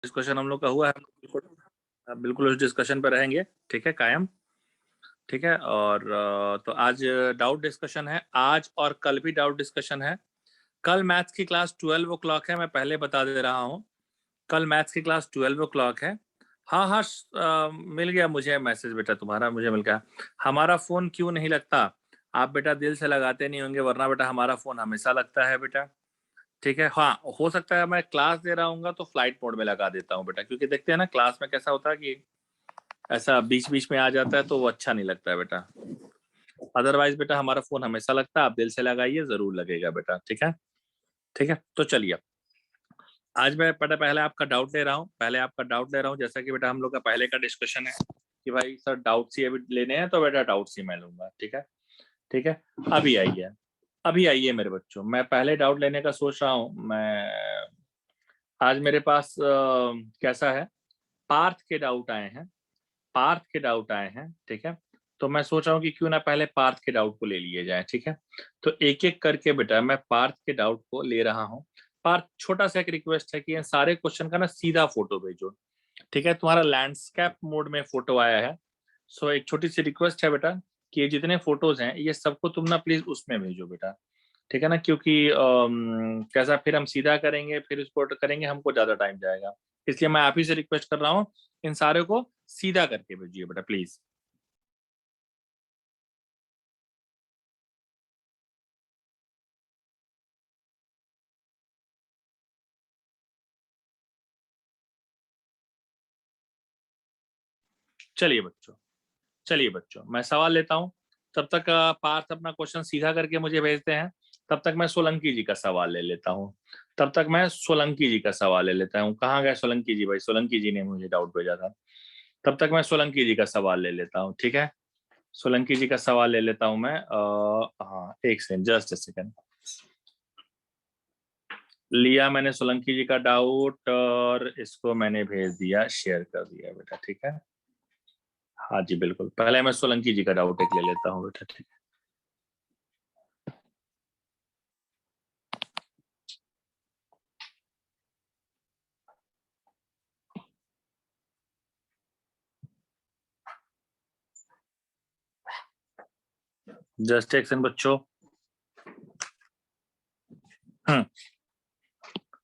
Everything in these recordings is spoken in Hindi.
डिस्कशन हम लोग का हुआ है, बिल्कुल उस डिस्कशन पर रहेंगे, ठीक है, कायम, ठीक है। और तो आज डाउट डिस्कशन है, आज और कल भी डाउट डिस्कशन है। कल मैथ्स की क्लास 12 ओ क्लॉक है, मैं पहले बता दे रहा हूँ, कल मैथ्स की क्लास 12 ओ क्लॉक है। हाँ हाँ, मिल गया मुझे मैसेज बेटा तुम्हारा, मुझे मिल गया। हमारा फ़ोन क्यों नहीं लगता? आप बेटा दिल से लगाते नहीं होंगे, वरना बेटा हमारा फ़ोन हमेशा लगता है बेटा, ठीक है। हाँ, हो सकता है मैं क्लास दे रहा हूँ तो फ्लाइट मोड में लगा देता हूँ बेटा, क्योंकि देखते हैं ना क्लास में कैसा होता है कि ऐसा बीच बीच में आ जाता है तो वो अच्छा नहीं लगता है बेटा। अदरवाइज बेटा हमारा फोन हमेशा लगता है, आप दिल से लगाइए, जरूर लगेगा बेटा, ठीक है, ठीक है। तो चलिए, आज मैं पहले आपका डाउट ले रहा हूँ, जैसा कि बेटा हम लोग का पहले का डिस्कशन है कि भाई सर डाउट सी अभी लेने हैं, तो बेटा डाउट सी मैं लूंगा, ठीक है, ठीक है। अभी आइए मेरे बच्चों, मैं पहले डाउट लेने का सोच रहा हूँ। मैं आज मेरे पास कैसा है, पार्थ के डाउट आए हैं, ठीक है। तो मैं सोच रहा हूँ कि क्यों ना पहले पार्थ के डाउट को ले लिए जाए, ठीक है। तो एक एक करके बेटा मैं पार्थ के डाउट को ले रहा हूँ। पार्थ, छोटा सा एक रिक्वेस्ट है कि ये सारे क्वेश्चन का ना सीधा फोटो भेजो, ठीक है। तुम्हारा लैंडस्केप मोड में फोटो आया है, सो एक छोटी सी रिक्वेस्ट है बेटा कि ये जितने फोटोज हैं ये सबको तुम ना प्लीज उसमें भेजो बेटा, ठीक है ना, क्योंकि कैसा फिर हम सीधा करेंगे, फिर उसको करेंगे, हमको ज्यादा टाइम जाएगा। इसलिए मैं आप ही से रिक्वेस्ट कर रहा हूँ, इन सारे को सीधा करके भेजिए बेटा प्लीज। चलिए बच्चों मैं सवाल लेता हूँ, तब तक पार्थ अपना क्वेश्चन सीधा करके मुझे भेजते हैं। तब तक मैं सोलंकी जी का सवाल ले लेता हूँ, कहाँ गए सोलंकी जी? भाई सोलंकी जी ने मुझे डाउट भेजा था। तब तक मैं सोलंकी जी का सवाल ले लेता हूँ, ठीक है। सोलंकी जी का सवाल ले लेता हूँ मैं। हाँ, एक सेकंड, जस्ट अ सेकंड। लिया मैंने सोलंकी जी का डाउट और इसको मैंने भेज दिया, शेयर कर दिया बेटा, ठीक है। हाँ जी बिल्कुल, पहले मैं सोलंकी जी का डाउट एक ले लेता हूँ बेटा, ठीक है। जस्ट एक सेकंड बच्चों। हम्म,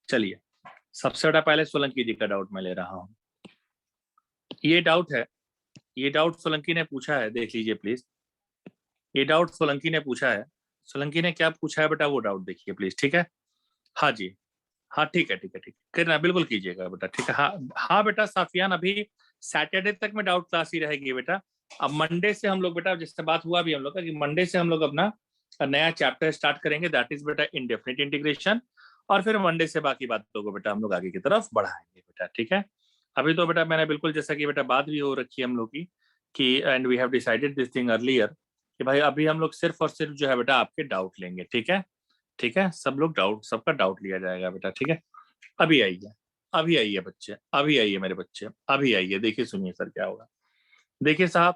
चलिए, सबसे बड़ा पहले सोलंकी जी का डाउट मैं ले रहा हूँ। ये डाउट है, ये डाउट सोलंकी ने पूछा है, देख लीजिए प्लीज। ये डाउट सोलंकी ने पूछा है। सोलंकी ने क्या पूछा है बेटा, वो डाउट देखिए प्लीज, ठीक है। हाँ जी, हाँ ठीक है, ठीक है, ठीक है, करना बिल्कुल कीजिएगा बेटा, ठीक है। हाँ हाँ बेटा साफियान, अभी सैटरडे तक में डाउट क्लास ही रहेगी बेटा। अब मंडे से हम लोग बेटा, जिससे बात हुआ भी हम लोग का कि मंडे से हम लोग अपना नया चैप्टर स्टार्ट करेंगे, दैट इज बेटा इंडेफिनिट इंटीग्रेशन। और फिर मंडे से बाकी बातों को बेटा हम लोग आगे की तरफ बढ़ाएंगे बेटा, ठीक है। अभी तो बेटा मैंने बिल्कुल, जैसा कि बेटा बात भी हो रखी है हम लोग की कि and we have decided this thing earlier कि भाई अभी हम लोग सिर्फ और सिर्फ जो है बेटा आपके डाउट लेंगे, ठीक है, ठीक है। सब लोग डाउट, सबका डाउट लिया जाएगा बेटा, ठीक है। अभी आइए, अभी आइए बच्चे, अभी आइए मेरे बच्चे, अभी आइए, देखिए सुनिए सर क्या होगा। देखिए साहब,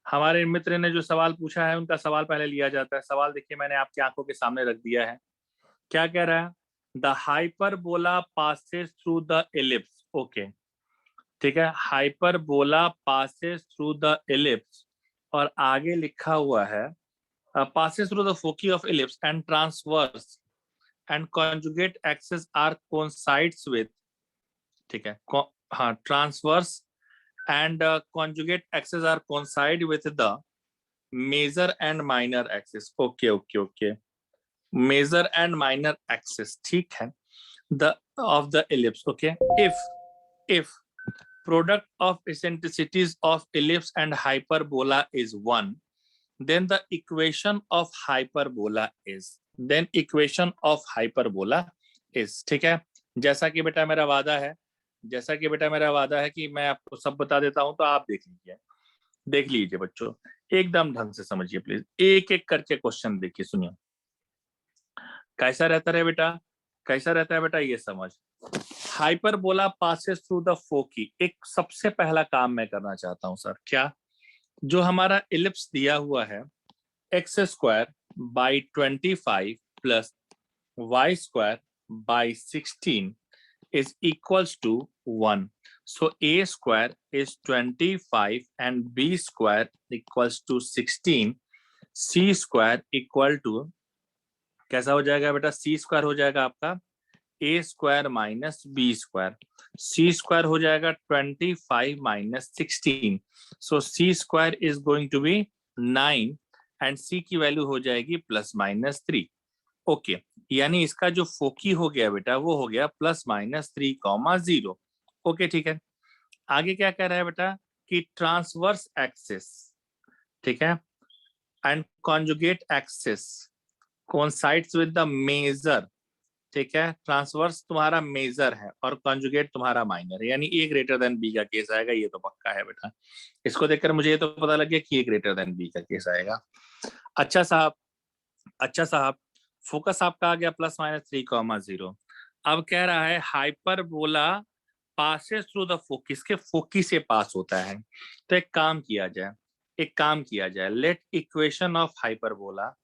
हमारे मित्र ने जो सवाल पूछा है उनका सवाल पहले लिया जाता है। सवाल देखिए मैंने आपकी आंखों के सामने रख दिया है, क्या कह रहा है? The hyperbola passes through the ellipse, okay, ठीक है। Hyperbola passes through the ellipse, और आगे लिखा हुआ है passes through the foci of ellipse and transverse and conjugate axes are coincides with, ठीक है, हाँ, transverse and conjugate axes are coincide with the major and minor axis, okay, major and minor axis, ठीक है, the of the ellipse, okay। if product of eccentricities of ellipse and hyperbola is 1, then the equation of hyperbola is, ठीक है। जैसा कि बेटा मेरा वादा है, कि मैं आपको सब बता देता हूं, तो आप देख लीजिए बच्चों, एकदम ढंग से समझिए प्लीज, एक एक करके क्वेश्चन देखिए, सुनिए कैसा रहता है बेटा, ये समझ। हाइपरबोला पासेस थ्रू द फोकी, एक सबसे पहला काम मैं करना चाहता हूं सर, क्या? जो हमारा इलिप्स दिया हुआ है x square by 25 plus y square by 16, is equals to 1. So a square is 25 and b square equals to 16. c square equal to कैसा हो जाएगा बेटा? c square हो जाएगा आपका a square minus b square. c square हो जाएगा 25 minus 16. So c square is going to be 9 and c की वैल्यू हो जाएगी प्लस माइनस 3. ओके यानी इसका जो फोकी हो गया बेटा वो हो गया प्लस माइनस 3,0. ओके ठीक है. आगे क्या कह रहा है बेटा कि ट्रांसवर्स एक्सिस, ठीक है, and conjugate axis coincides with the major, ठीक है. ट्रांसवर्स तुम्हारा मेजर है और कॉन्जुगेट तुम्हारा माइनर है, यानी ए ग्रेटर देन बी का केस आएगा. ये तो पक्का है बेटा. इसको देखकर मुझे ये तो पता लग गया कि ए ग्रेटर देन बी का केस आएगा. अच्छा साहब, अच्छा साहब, फोकस आपका आ गया प्लस माइनस 3,0. अब कह रहा है हाइपरबोला पासेस थ्रू द फोकिस, के फोकी से पास होता है. तो एक काम किया जाए, let equation of hyperbola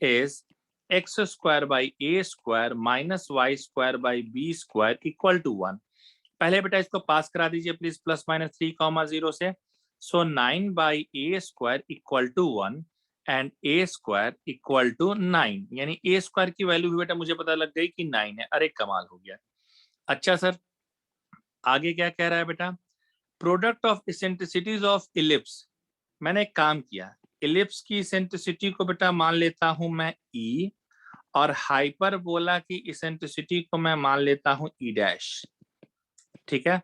is x square by a square minus y square by b square equal to 1. पहले बेटा इसको पास करा दीजिए प्लीज प्लस माइनस 3,0 से. So 9 by a square equal to 1 and a square equal to 9, यानी a स्क्वायर की वैल्यू भी बेटा मुझे पता लग गई कि 9 है. अरे कमाल हो गया. अच्छा सर आगे क्या कह रहा है बेटा? Product of eccentricities of ellipse. मैंने एक काम किया, इलिप्स की इसेंट्रिसिटी को बेटा मान लेता हूं मैं E और हाइपरबोला की इसेंट्रिसिटी को मैं मान लेता हूं E डैश. ठीक है,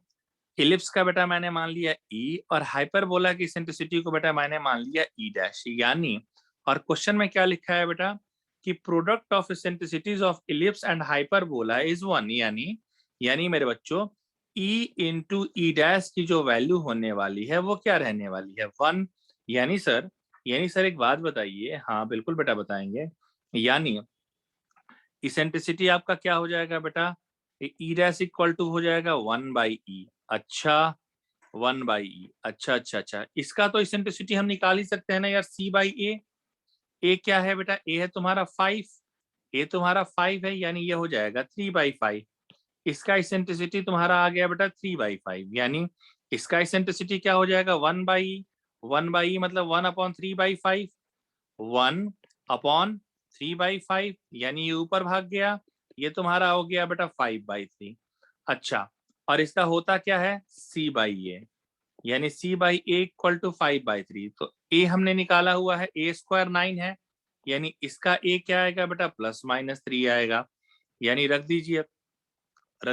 इलिप्स का बेटा मैंने मान लिया E और हाइपरबोला की इसेंट्रिसिटी को बेटा मैंने मान लिया E डैश. यानी और क्वेश्चन में क्या लिखा है बेटा कि product of eccentricities of ellipse and hyperbola is 1. यानी मेरे बच्चों E इंटू E डैश की जो वैल्यू होने वाली है वो क्या रहने वाली है? 1. यानी सर एक बात बताइए. हाँ बिल्कुल बेटा बताएंगे. यानी इसेंट्रिसिटी आपका क्या हो जाएगा बेटा? E डैश इक्वल टू हो जाएगा 1 बाई E. अच्छा 1 बाई E. अच्छा, इसका तो इसेंट्रिसिटी हम निकाल ही सकते हैं ना यार, C बाई A. A क्या है बेटा? A है तुम्हारा 5. A तुम्हारा 5 है, यानी ये हो जाएगा 3 बाई 5. इसका इसेंट्रिसिटी तुम्हारा आ गया बेटा 3 बाई 5, यानी इसका इसेंट्रिसिटी क्या हो जाएगा? 1 बाई E मतलब 1 अपॉन 3 बाई 5. 1 अपॉन 3 बाई 5, यानी ये ऊपर भाग गया. ये तुम्हारा हो गया बेटा 5 बाई 3. अच्छा, और इसका होता क्या है? C बाई A, यानी C by A equal to 5 by 3. तो A हमने निकाला हुआ है, A स्क्वायर 9 है, यानी इसका A क्या आएगा बेटा? प्लस माइनस 3 आएगा. यानी रख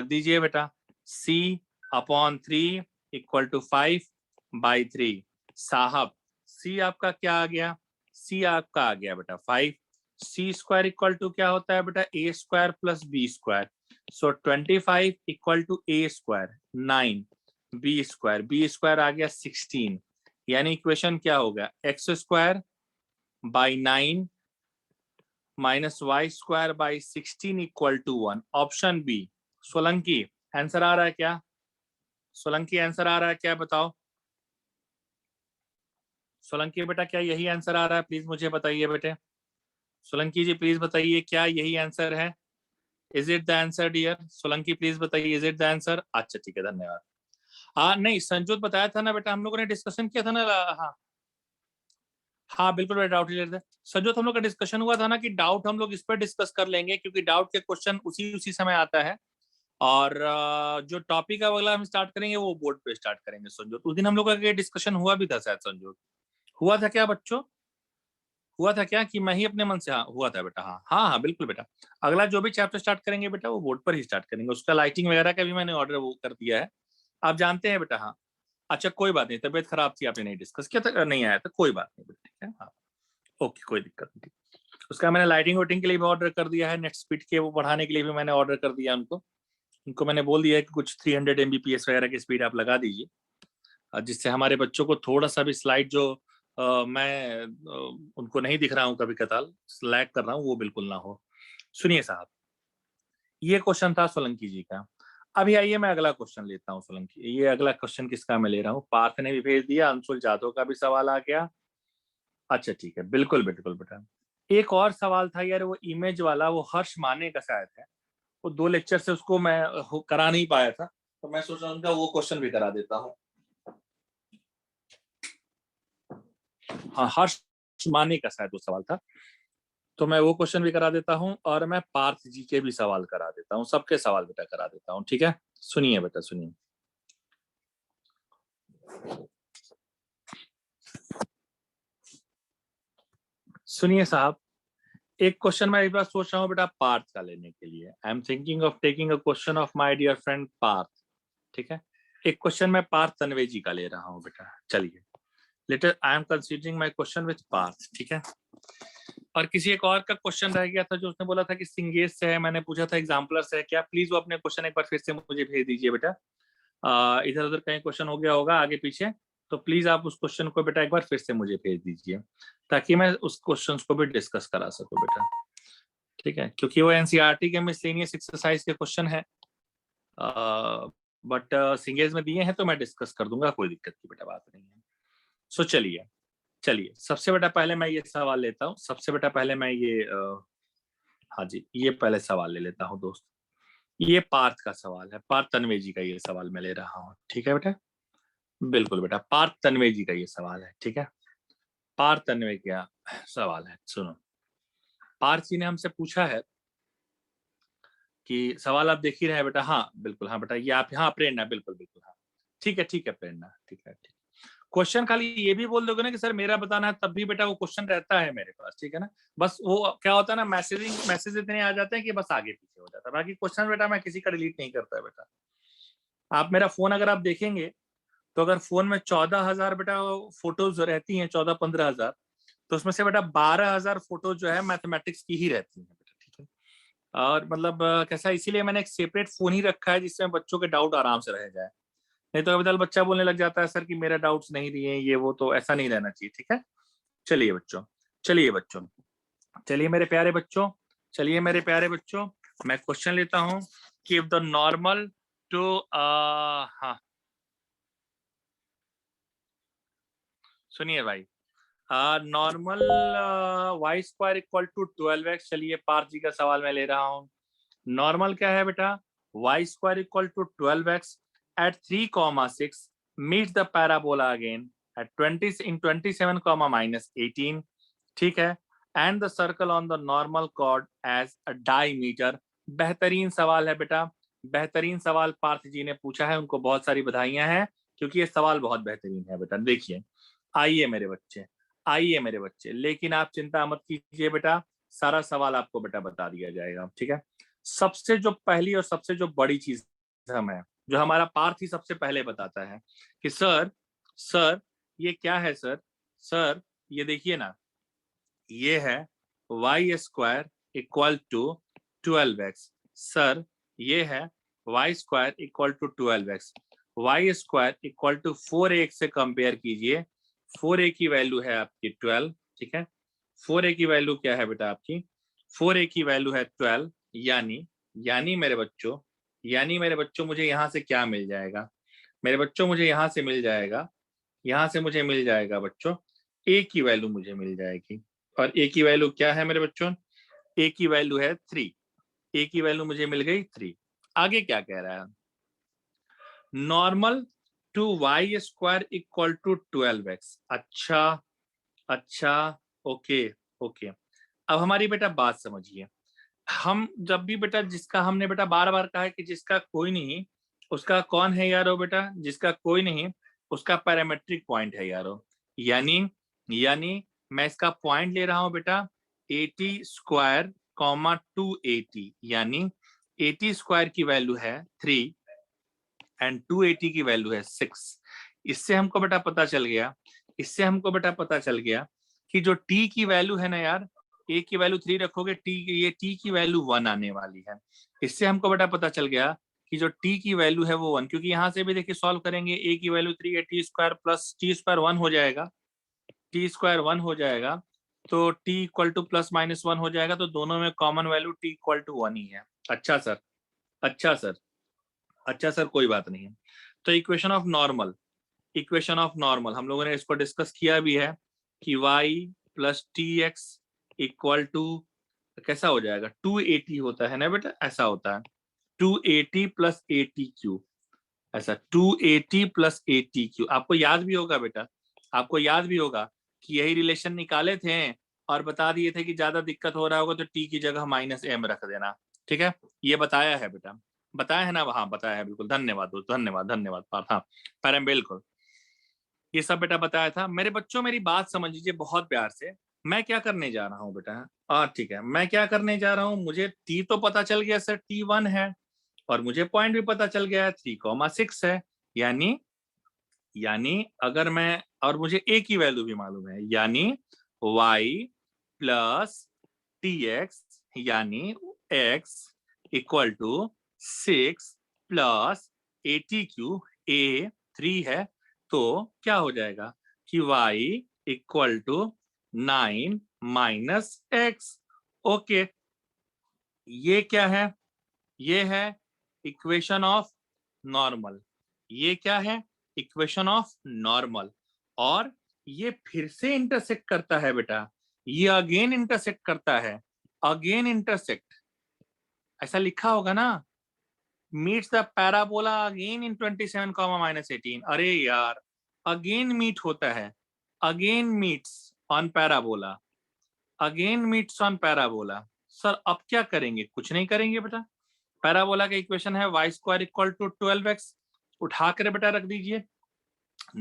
दीजिए बेटा C upon 3 equal to 5 by 3. साहब C आपका क्या आ गया? C आपका आ गया बेटा 5. C स्क्वायर इक्वल टू क्या होता है बेटा? A square plus B square. So 25 equal to A square 9, B square आ गया 16. यानी इक्वेशन क्या होगा? x square by 9 minus y square by 16 equal to 1. Option B. Solanki answer आ रहा है क्या? सोलंकी आंसर आ रहा है क्या? बताओ सोलंकी बेटा, क्या यही आंसर आ रहा है? प्लीज मुझे बताइए बेटे. सोलंकी जी प्लीज बताइए क्या यही आंसर है? Is it the answer dear? Solanki please बताइए, इज इट द आंसर? अच्छा ठीक है, धन्यवाद. हाँ नहीं, संजोत बताया था ना बेटा, हम लोगों ने डिस्कशन किया था ना. हाँ बिल्कुल बेटा, डाउट क्लियर था. संजोत हम लोग का डिस्कशन हुआ था ना कि डाउट हम लोग इस पर डिस्कस कर लेंगे, क्योंकि डाउट के क्वेश्चन उसी समय आता है. और जो टॉपिक अगला हम स्टार्ट करेंगे वो बोर्ड पे स्टार्ट करेंगे. संजोत उस दिन हम लोग का डिस्कशन हुआ भी था शायद. संजोत हुआ था क्या बच्चों? हुआ था क्या कि मैं ही अपने मन से? हाँ हुआ था बेटा. हाँ बिल्कुल बेटा. अगला जो भी चैप्टर स्टार्ट करेंगे बेटा वो बोर्ड पर ही स्टार्ट करेंगे. उसका लाइटिंग वगैरह का भी मैंने ऑर्डर वो कर दिया है, आप जानते हैं बेटा. हाँ अच्छा कोई बात नहीं, तबीयत खराब थी आपने नहीं डिस्कस किया था, नहीं आया था, कोई बात नहीं बेटा. ठीक है हाँ ओके, कोई दिक्कत नहीं. उसका मैंने लाइटिंग वाइटिंग के लिए भी ऑर्डर कर दिया है, नेट स्पीड के वो बढ़ाने के लिए भी मैंने ऑर्डर कर दिया उनको मैंने बोल दिया है कि कुछ 300 Mbps वगैरह की स्पीड आप लगा दीजिए, जिससे हमारे बच्चों को थोड़ा सा भी स्लाइड जो मैं उनको नहीं दिख रहा हूँ कभी कताल स्लैग कर रहा हूँ वो बिल्कुल ना हो. सुनिए साहब, ये क्वेश्चन था सोलंकी जी का. अभी आइए मैं अगला क्वेश्चन लेता हूँ सोलंकी. ये अगला क्वेश्चन किसका मैं ले रहा हूँ? पार्थ ने भी भेज दिया, अंशुल जादव का भी सवाल आ गया. अच्छा ठीक है, बिल्कुल बेटा. एक और सवाल था यार, वो इमेज वाला, वो हर्ष माने का शायद है. वो 2 लेक्चर से उसको मैं करा नहीं पाया था, तो मैं सोच रहा हूँ उनका वो क्वेश्चन भी करा देता हूँ। हाँ, हर्ष माने का शायद वो सवाल था, तो मैं वो क्वेश्चन भी करा देता हूँ और मैं पार्थ जी के भी सवाल करा देता हूँ, सबके सवाल बेटा करा देता हूँ। ठीक है, सुनिए बेटा सुनिए। सुनिए साहब, एक क्वेश्चन मैं एक बार सोच रहा हूँ बेटा पार्थ का लेने के लिए। I am thinking of taking a question of my dear friend Parth. ठीक है, एक क्वेश्चन मैं पार्थ तन्वेजी का ले रहा हूँ बेटा। चलिए, later I am considering my question with Parth. ठीक है, और किसी एक और का क्वेश्चन रह गया था जो उसने बोला था कि सिंगेज से है, मैंने पूछा था एग्जाम्पलर से है क्या। प्लीज वो अपने क्वेश्चन एक बार फिर से मुझे भेज दीजिए बेटा। इधर उधर कहीं क्वेश्चन हो गया होगा आगे पीछे, तो प्लीज आप उस क्वेश्चन को बेटा एक बार फिर से मुझे भेज दीजिए, ताकि मैं उस क्वेश्चन को भी डिस्कस करा सकूं बेटा। ठीक है, क्योंकि वो एनसीईआरटी के मिसलेनियस एक्सरसाइज के क्वेश्चन है, बट सिंगेज में दिए हैं तो मैं डिस्कस कर दूंगा, कोई दिक्कत की बेटा बात नहीं है। सो चलिए चलिए, सबसे बेटा पहले मैं ये सवाल लेता हूँ। सबसे बेटा पहले मैं ये हाँ जी, ये पहले सवाल ले लेता हूँ दोस्त। ये पार्थ का सवाल है, पार्थ तन्वेजी का ये सवाल मैं ले रहा हूँ। ठीक है बेटा, बिल्कुल बेटा, पार्थ तन्वेजी का ये सवाल है। ठीक है, पार्थ तन्वे का सवाल है, सुनो। पार्थ जी ने हमसे पूछा है कि सवाल आप देख ही रहे हैं बेटा। हाँ बिल्कुल, हाँ बेटा, ये आप, हाँ प्रेरणा, बिल्कुल बिल्कुल, हाँ ठीक है प्रेरणा, ठीक है। क्वेश्चन खाली ये भी बोल दोगे ना कि सर मेरा बताना है, तब भी बेटा वो क्वेश्चन रहता है मेरे पास। ठीक है ना, बस वो क्या होता है ना, मैसेज इतने आ जाते हैं कि बस आगे पीछे हो जाता है। बाकी क्वेश्चन बेटा मैं किसी का डिलीट नहीं करता है बेटा। आप मेरा फोन अगर आप देखेंगे तो अगर फोन में 14,000 बेटा फोटोज रहती हैं, 14-15,000, तो उसमें से बेटा 12,000 फोटो जो है मैथमेटिक्स की ही रहती है बेटा। ठीक है, और मतलब कैसा, इसीलिए मैंने एक सेपरेट फोन ही रखा है जिसमें बच्चों के डाउट आराम से रह जाए। नहीं तो कभी बच्चा बोलने लग जाता है सर कि मेरा डाउट्स नहीं दिए ये वो, तो ऐसा नहीं रहना चाहिए। ठीक है, चलिए बच्चों, चलिए बच्चों, चलिए मेरे प्यारे बच्चों, चलिए मेरे प्यारे बच्चों, मैं क्वेश्चन लेता हूं कि द नॉर्मल टू हाँ सुनिए भाई, normal y square equal to 12x। चलिए पार्थ जी का सवाल मैं ले रहा हूँ। नॉर्मल क्या है बेटा, y square equal to 12x at 3,6 meets the parabola again at 20 in 27, minus 18। ठीक है, and the circle on the normal chord as a diameter. बेहतरीन सवाल है बेटा, बेहतरीन सवाल पार्थ जी ने पूछा है, उनको बहुत सारी बधाइयां हैं, क्योंकि ये सवाल बहुत बेहतरीन है बेटा। देखिए, आइए मेरे बच्चे, आइए मेरे बच्चे, लेकिन आप चिंता मत कीजिए बेटा, सारा सवाल आपको बेटा बता दिया जाएगा। ठीक है, सबसे जो पहली और सबसे जो बड़ी चीज है, जो हमारा पार्थ ही सबसे पहले बताता है कि सर, सर ये क्या है सर, सर ये देखिए ना, ये है y square equal to 12x। Sir ये है y square equal to 12x, y square equal to 4x से कंपेयर कीजिए। 4a की वैल्यू है आपकी 12। ठीक है, 4a की वैल्यू क्या है बेटा आपकी, 4a की वैल्यू है 12। यानी मेरे बच्चों, यानी मेरे बच्चों मुझे यहाँ से क्या मिल जाएगा, मेरे बच्चों मुझे यहाँ से मिल जाएगा, यहाँ से मुझे मिल जाएगा बच्चों, a की वैल्यू मुझे मिल जाएगी। और a की वैल्यू क्या है मेरे बच्चों, a की वैल्यू है 3। a की वैल्यू मुझे मिल गई 3। आगे क्या कह रहा है, normal to y square equal to 12x। अच्छा अच्छा, ओके ओके, अब हमारी बेटा बात समझिए। हम जब भी बेटा, जिसका हमने बेटा बार बार कहा है कि जिसका कोई नहीं उसका कौन है यारो बेटा, जिसका कोई नहीं उसका पैरामेट्रिक पॉइंट है यारो। यानी यानी मैं इसका पॉइंट ले रहा हूं बेटा 80 स्क्वायर कॉमा 280, यानी 80 स्क्वायर की वैल्यू है 3 एंड 280 की वैल्यू है 6। इससे हमको बेटा पता चल गया, इससे हमको बेटा पता चल गया कि जो t की वैल्यू है ना यार, a की वैल्यू 3 रखोगे, ये t की वैल्यू 1 आने वाली है। इससे हमको बेटा पता चल गया कि जो t की वैल्यू है वो 1, क्योंकि यहाँ से भी देखिए सॉल्व करेंगे, a की वैल्यू 3 है, t square plus t square 1 हो जाएगा, t स्क्वायर 1 हो जाएगा, तो t equal to plus minus 1 हो जाएगा, तो दोनों में common value t equal to 1 ही है। अच्छा सर, अच्छा सर, अच्छा सर, कोई बात नहीं है। तो equation of normal, equation of normal हम लोगों ने इसको डिस्कस किया भी है कि y plus t x equal to कैसा हो जाएगा, 280 होता है ना बेटा, ऐसा होता है। 280 प्लस ATQ, ऐसा 280 प्लस ATQ। आपको याद भी होगा बेटा, आपको याद भी होगा कि यही रिलेशन निकाले थे और बता दिए थे कि ज्यादा दिक्कत हो रहा होगा तो T की जगह -m रख देना। ठीक है, ये बताया है बेटा, बताया है ना? हाँ बताया है, बिल्कुल। धन्यवाद दोस्त, धन्यवाद धन्यवाद पार्थ। हाँ परम, बिल्कुल ये सब बेटा बताया था। मेरे बच्चों मेरी बात समझ लीजिए बहुत प्यार से। मैं क्या करने जा रहा हूँ बेटा? ठीक है, मैं क्या करने जा रहा हूँ, मुझे T तो पता चल गया सर, T1 है, और मुझे पॉइंट भी पता चल गया है 3,6 है। यानी अगर मैं, और मुझे A की वैल्यू भी मालूम है, यानी y प्लस tx, यानी x equal to 6 plus ATQ, A 3 है, तो क्या हो जाएगा कि y equal to 9 minus x। Okay, ये क्या है? ये है इक्वेशन ऑफ नॉर्मल। ये क्या है? Equation of normal. और ये फिर से इंटरसेक्ट करता है बेटा, ये अगेन इंटरसेक्ट करता है, अगेन इंटरसेक्ट, ऐसा लिखा होगा ना, meets the parabola again in 27, -18। अरे यार, अगेन मीट होता है, again meets on parabola, again meets on parabola. Sir अब क्या करेंगे? कुछ नहीं करेंगे बेटा, पैराबोला का इक्वेशन है y square equal to 12x, उठा कर बेटा रख दीजिए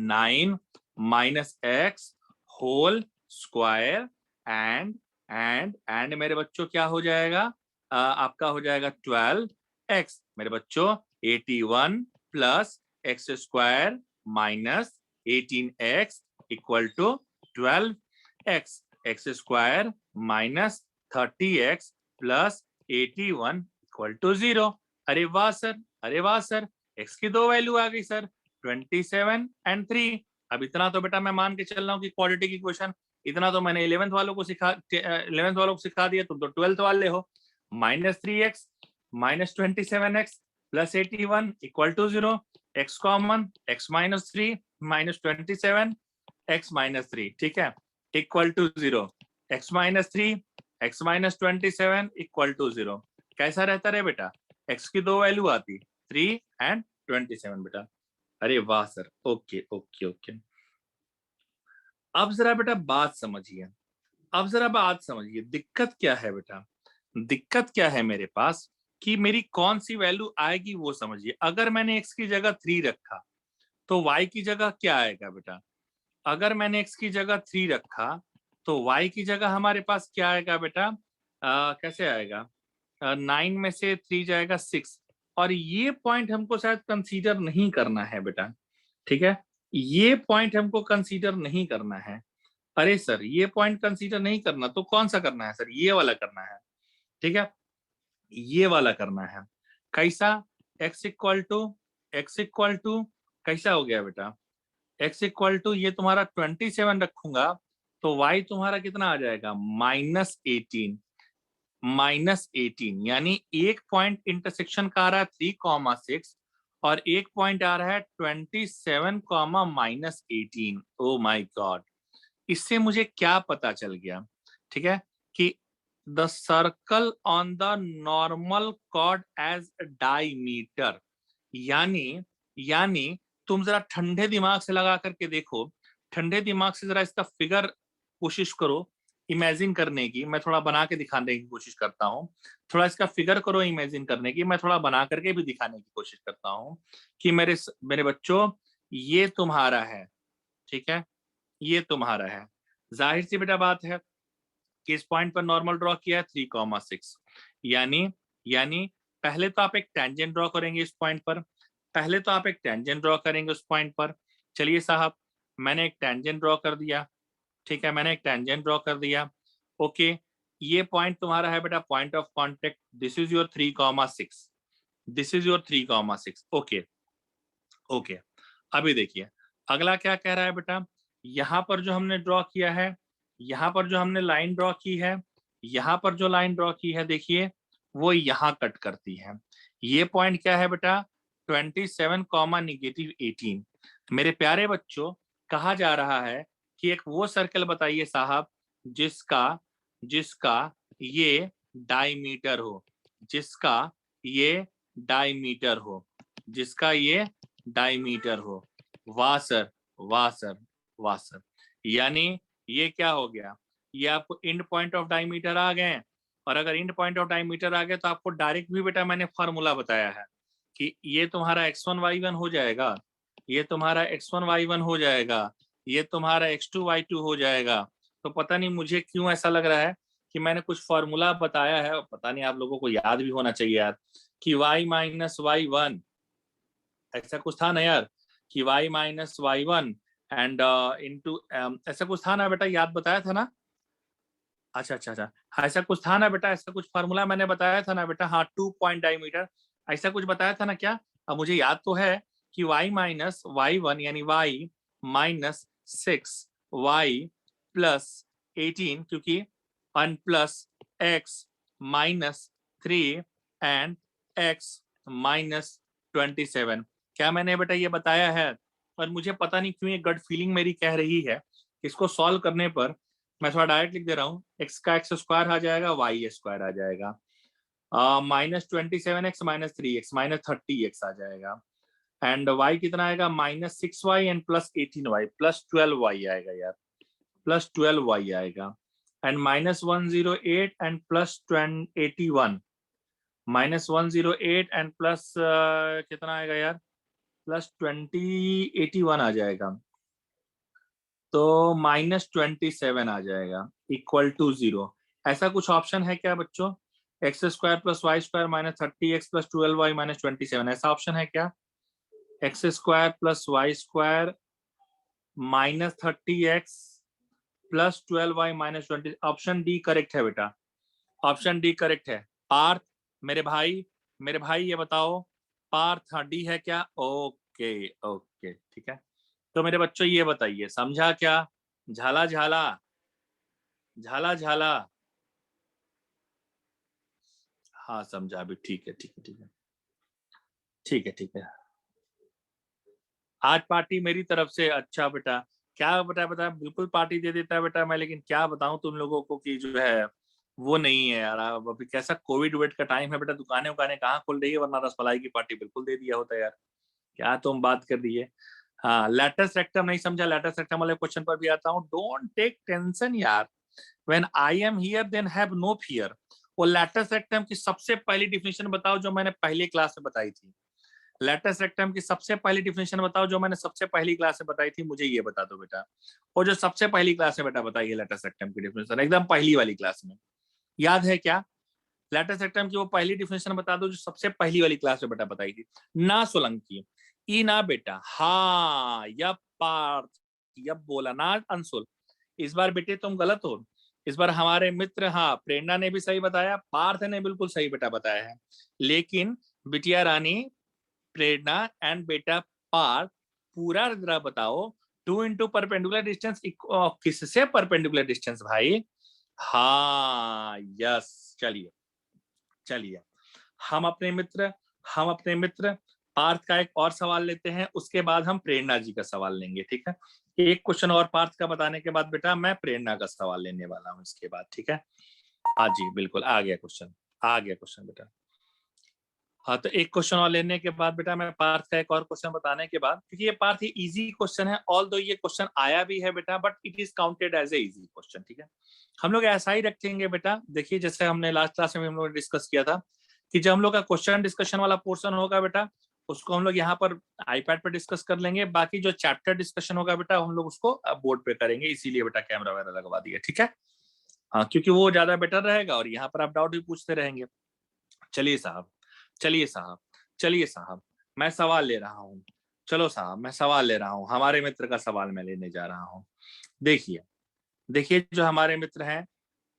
9 minus x whole square, and मेरे बच्चों क्या हो जाएगा? आपका हो जाएगा 12x मेरे बच्चों, 81 plus x square minus 18x equal to 12x, x square minus 30x plus 81 equal to 0। अरे वाह सर, अरे वाह सर, x की दो वैल्यू आ गई सर, 27 एंड 3। अब इतना तो बेटा मैं मान के चल रहा हूँ कि क्वाड्रेटिक इक्वेशन, इतना तो मैंने 11th वालों को सिखा दिया, तुम तो 12th वाले हो। -3x minus 27x plus 81 equal to 0, x common, x minus 3 minus 27 x minus 3, ठीक है, equal to 0, x minus 3 x minus 27 equal to 0। कैसा रहता रे बेटा? x की दो वैल्यू आती, 3 एंड 27 बेटा। अरे वाह सर, ओके ओके ओके। अब जरा बेटा बात समझिए, अब जरा बात समझिए, दिक्कत क्या है बेटा? दिक्कत क्या है मेरे पास कि मेरी कौन सी वैल्यू आएगी वो समझिए। अगर मैंने x की जगह 3 रखा तो y की जगह क्या आएगा बेटा? अगर मैंने x की जगह 3 रखा तो y की जगह हमारे पास क्या आएगा बेटा? कैसे आएगा? 9 में से 3 जाएगा 6, और ये पॉइंट हमको शायद कंसीडर नहीं करना है बेटा, ठीक है, ये पॉइंट हमको कंसीडर नहीं करना है। अरे सर ये पॉइंट कंसीडर नहीं करना तो कौन सा करना है सर? ये वाला करना है, ठीक है, ये वाला करना है। कैसा? x इक्वल टू कैसा हो गया बेटा? x इक्वल टू ये तुम्हारा 27 रखूंगा तो y तुम्हारा कितना आ जाएगा? -18, -18, यानी एक पॉइंट इंटरसेक्शन का आ रहा है 3,6 और एक पॉइंट आ रहा है 27, -18। ओ माय गॉड, इससे मुझे क्या पता चल गया, ठीक है, कि the circle on the normal chord as diameter, यानी तुम जरा ठंडे दिमाग से लगा करके देखो, ठंडे दिमाग से जरा इसका फिगर कोशिश करो इमेजिन करने की। मैं थोड़ा बना के दिखाने की कोशिश करता हूँ, थोड़ा इसका फिगर करो इमेजिन करने की, मैं थोड़ा बना करके भी दिखाने की कोशिश करता हूँ कि मेरे बच्चों ये तुम्हारा है, ठीक है, ये तुम्हारा है। जाहिर सी बेटा बात है कि इस पॉइंट पर नॉर्मल ड्रॉ किया है 3,6, यानी पहले तो आप एक टेंजेंट ड्रॉ करेंगे इस पॉइंट पर, पहले तो आप एक टेंजेंट ड्रॉ करेंगे उस पॉइंट पर। चलिए साहब, मैंने एक टेंजेंट ड्रॉ कर दिया, ठीक है, मैंने एक टेंजेंट ड्रॉ कर दिया। ओके, ये पॉइंट तुम्हारा है बेटा point of contact, this is your 3,6, this is your 3,6। Okay okay, अभी देखिए अगला क्या कह रहा है बेटा, यहां पर जो हमने ड्रॉ किया है, यहां पर जो हमने लाइन ड्रॉ की है, यहां पर जो लाइन ड्रॉ की है देखिए वो यहां कट करती है। ये पॉइंट क्या है बेटा? 27, -18। मेरे प्यारे बच्चों, कहा जा रहा है कि एक वो सर्कल बताइए साहब जिसका जिसका ये डायमीटर हो, जिसका ये डायमीटर हो, जिसका ये डायमीटर हो। वाह सर, वाह सर, वाह सर। यानी ये क्या हो गया, ये आपको एंड पॉइंट ऑफ डायमीटर आ गए। और अगर एंड पॉइंट ऑफ डायमीटर आ गए तो आपको डायरेक्ट भी बेटा मैंने फॉर्मूला बताया है कि ये तुम्हारा x1 y1 हो जाएगा, ये तुम्हारा x1 y1 हो जाएगा, ये तुम्हारा x2 y2 हो जाएगा। तो पता नहीं मुझे क्यों ऐसा लग रहा है कि मैंने कुछ फॉर्मूला बताया है, पता नहीं आप लोगों को याद भी होना चाहिए यार, कि y माइनस y1 ऐसा कुछ था ना यार, कि y minus y1 and into ऐसा कुछ था ना बेटा, याद बताया था ना? अच्छा अच्छा अच्छा, हाँ, ऐसा कुछ था ना बेटा, ऐसा कुछ फार्मूला मैंने बताया था ना बेटा? हाँ, 2 पॉइंट डायमीटर ऐसा कुछ बताया था ना क्या? अब मुझे याद तो है कि y माइनस y1 यानी y माइनस 6y प्लस 18, क्योंकि 1 plus x minus 3 and x minus 27। क्या मैंने बेटा ये बताया है? और मुझे पता नहीं क्यों ये गट फीलिंग मेरी कह रही है, इसको सॉल्व करने पर मैं थोड़ा डायरेक्ट लिख दे रहा हूँ, x का x स्क्वायर आ जाएगा, y स्क्वायर आ जाएगा, minus 27x minus 3x minus 30x आ जाएगा, एंड y कितना आएगा, minus 6y and plus 18y plus 12y आएगा यार, प्लस 12y आएगा, and minus 108 and plus 81, minus 108 and plus कितना आएगा यार, प्लस 81 आ जाएगा, तो माइनस 27 आ जाएगा, इक्वल टू 0। ऐसा कुछ ऑप्शन है क्या बच्चों? X square plus y square minus 30x plus 12y minus 27, ऐसा ऑप्शन है क्या? X square plus y square minus 30x plus 12y minus 20, option D correct है बेटा, ऑप्शन डी करेक्ट है। पार्थ मेरे भाई ये बताओ, पार्थ हाँ डी है क्या? ओके ओके ठीक है। तो मेरे बच्चों ये बताइए, समझा क्या? झाला झाला, झाला झाला, हाँ समझा अभी, ठीक है ठीक है ठीक है ठीक है ठीक है। आज पार्टी मेरी तरफ से, अच्छा बेटा, क्या बेटा बता, बिल्कुल पार्टी दे देता है बेटा मैं, लेकिन क्या बताऊं तुम लोगों को कि जो है वो नहीं है यार। अब अभी कैसा कोविड वेट का टाइम है बेटा, दुकानें उकानें कहाँ खुल रही है, वरना रसमलाई की पार्टी बिल्कुल दे दिया होता यार। क्या तुम बात कर दी है। हाँ, लेटस रेक्टम नहीं समझा, लेटस रेक्टम वाले क्वेश्चन पर भी आता हूँ। डोंट टेक टेंशन यार, when I am here then have no fear. वो लेटस रेक्टम की सबसे पहली डिफिनेशन बताओ जो मैंने पहली क्लास में बताई थी। लेटस रेक्टम की सबसे पहली डिफिनेशन बताओ जो मैंने सबसे पहली क्लास में बताई थी, मुझे ये बता दो बेटा। और जो सबसे पहली क्लास में बेटा बताई है लेटस रेक्टम की डिफिनेशन, एकदम पहली वाली क्लास में, याद है क्या? लेटस रेक्टम की वो पहली डिफिनेशन बता दो जो सबसे पहली वाली क्लास में बेटा बताई थी। ना सोलंकी, ई ना बेटा, हाँ यब पार्थ, यब बोला ना अंशुल। इस बार बेटे तुम गलत हो, इस बार हमारे मित्र, हाँ प्रेरणा ने भी सही बताया, पार्थ ने बिल्कुल सही बेटा बताया है, लेकिन बिटिया रानी, प्रेरणा एंड बेटा पार्थ, पूरा जरा बताओ, 2 इंटू परपेंडिकुलर डिस्टेंस किससे परपेंडिकुलर डिस्टेंस भाई? हाँ यस, चलिए चलिए, हम अपने मित्र पार्थ का एक और सवाल लेते हैं, उसके बाद हम प्रेरणा जी का सवाल लेंगे, ठीक है? एक क्वेश्चन और पार्थ का बताने के बाद बेटा मैं प्रेरणा का सवाल लेने वाला हूँ इसके बाद, ठीक है? हाँ जी बिल्कुल, आ गया क्वेश्चन, आ गया क्वेश्चन बेटा। हाँ, तो एक क्वेश्चन और लेने के बाद बेटा मैं पार्थ का एक और क्वेश्चन बताने के बाद, क्योंकि ये पार्थ ये इजी क्वेश्चन है, ऑल दो ये क्वेश्चन आया भी है बेटा, but it is counted as a easy question, ठीक है? हम लोग ऐसा ही रखेंगे बेटा, देखिए जैसे हमने लास्ट क्लास में हम लोग डिस्कस किया था कि जब हम लोग का क्वेश्चन डिस्कशन वाला पोर्शन होगा बेटा, उसको हम लोग यहाँ पर आईपैड पर डिस्कस कर लेंगे, बाकी जो चैप्टर डिस्कशन होगा बेटा हम लोग उसको बोर्ड पे करेंगे, इसीलिए बेटा कैमरा वगैरह लगवा दिया, ठीक है? हाँ, क्योंकि वो ज्यादा बेटर रहेगा और यहाँ पर आप डाउट भी पूछते रहेंगे। चलिए साहब, चलिए साहब, चलिए साहब, मैं सवाल ले रहा हूँ, चलो साहब मैं सवाल ले रहा हूँ, हमारे मित्र का सवाल मैं लेने जा रहा हूँ। देखिए देखिए जो हमारे मित्र हैं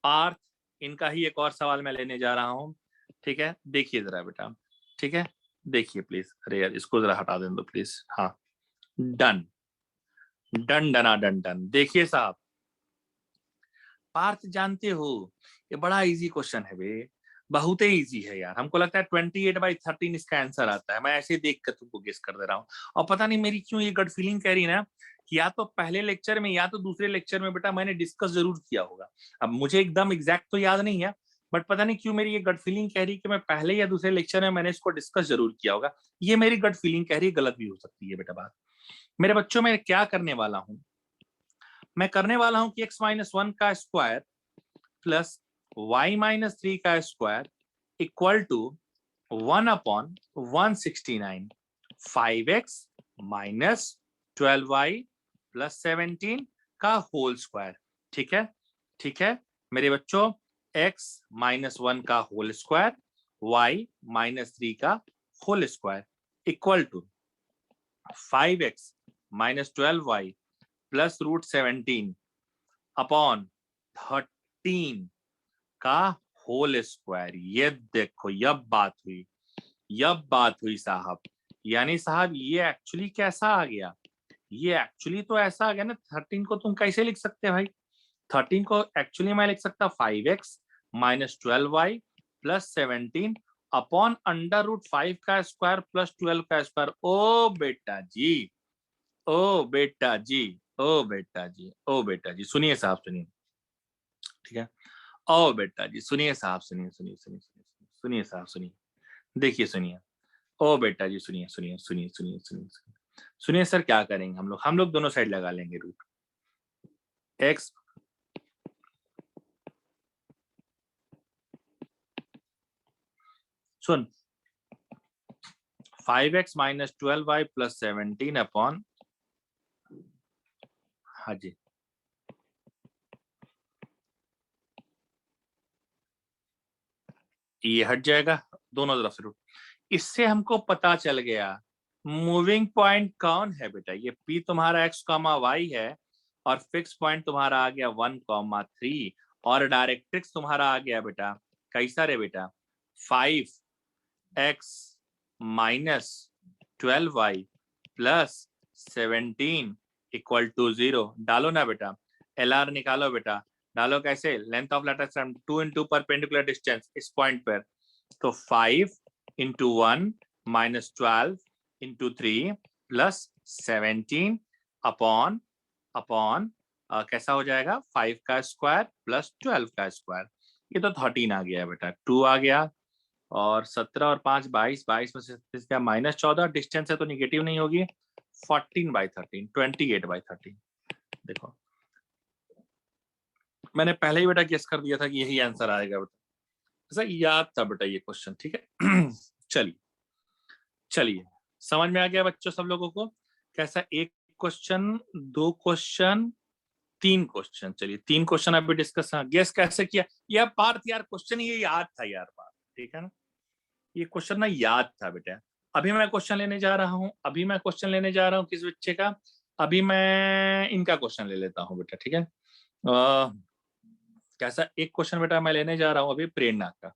पार्थ, इनका ही एक और सवाल मैं लेने जा रहा हूँ, ठीक है? देखिए जरा बेटा, ठीक है? देखिए प्लीज, अरे यार इसको जरा हटा दें दो प्लीज, हाँ डन, डन डना डन डन। देखिए साहब, पार्थ जानते हो ये बड़ा इजी क्वेश्चन है बे, बहुत ही इजी है यार, हमको लगता है 28/13 इसका आंसर आता है, मैं ऐसे देख कर तुमको गेस कर दे रहा हूँ। और पता नहीं मेरी क्यों ये गट फीलिंग कह रही है ना कि या तो पहले लेक्चर में या तो दूसरे लेक्चर में बेटा मैंने डिस्कस जरूर किया होगा। अब मुझे एकदम एग्जैक्ट तो याद नहीं है, बट पता नहीं क्यों मेरी ये गट फीलिंग कह रही है कि मैं पहले या दूसरे लेक्चर में मैंने इसको डिस्कस जरूर किया होगा। ये मेरी गट फीलिंग कह रही है, गलत भी हो सकती है बेटा बात। मेरे बच्चों में क्या करने वाला हूं, मैं करने वाला हूं कि x-1 का स्क्वायर प्लस y-3 का square equal to 1/169 5x minus 12y plus 17 का होल स्क्वायर। ठीक है, ठीक है मेरे बच्चों, x-1 का होल स्क्वायर y-3 का whole square equal to 5x minus 12y plus √17 upon 13 का होल स्क्वायर। ये देखो यब बात हुई साहब। यानी साहब ये एक्चुअली कैसा आ गया, ये एक्चुअली तो ऐसा आ गया ना। 13 को तुम कैसे लिख सकते हैं भाई, 13 को एक्चुअली मैं लिख सकता 5x minus 12y plus 17 upon √5 का स्क्वायर प्लस 12 का स्क्वायर। ओ बेटा जी, ओ बेटा जी, ओ बेटा जी, ओ बेटा जी, सुनिए साहब सुनिए, ठीक है। ओ बेटा जी सुनिए साहब, सुनिए सुनिए सुनिए सुनिए सुनिए साहब सुनिए, देखिए सुनिए। ओ बेटा जी सुनिए सुनिए सुनिए सुनिए सुनिए सुनिए सर, क्या करेंगे हम लोग दोनों साइड लगा लेंगे रूट x सुन 5x minus 12y plus 17 upon, हाँ जी, ये हट जाएगा दोनों तरफ से रूट। इससे हमको पता चल गया मूविंग पॉइंट कौन है बेटा, ये P तुम्हारा x, y है और फिक्स पॉइंट तुम्हारा आ गया 1, 3 और डायरेक्ट्रिक्स तुम्हारा आ गया बेटा कैसा रे बेटा 5x minus 12y plus 17 equal to 0। डालो ना बेटा, LR निकालो बेटा, डालो कैसे, length of letter 2 into perpendicular distance इस पॉइंट पर, तो 5 into 1 minus 12 into 3 plus 17 upon upon कैसा हो जाएगा 5 का स्क्वायर प्लस 12 का स्क्वायर। ये तो 13 आ गया बेटा, 2 आ गया और 17 और 5 22, 22 में से 36 का माइनस 14, डिस्टेंस है तो निगेटिव नहीं होगी, 14/13 28/13। देखो मैंने पहले ही बेटा गेस कर दिया था कि यही आंसर आएगा बेटा, ऐसा याद था बेटा ये क्वेश्चन। ठीक है चलिए चलिए, समझ में आ गया बच्चों सब लोगों को कैसा, एक क्वेश्चन, दो क्वेश्चन, तीन क्वेश्चन। चलिए 3 क्वेश्चन अभी डिस्कस, गेस कैसे किया यह पार्थ यार, क्वेश्चन ये याद था यार पार्थ, ठीक है ना, ये क्वेश्चन ना याद था बेटा। अभी मैं क्वेश्चन लेने जा रहा हूँ, अभी मैं क्वेश्चन लेने जा रहा हूँ किस बच्चे का, अभी मैं इनका क्वेश्चन ले लेता हूँ बेटा, ठीक है। कैसा, एक क्वेश्चन बेटा मैं लेने जा रहा हूँ अभी प्रेरणा का,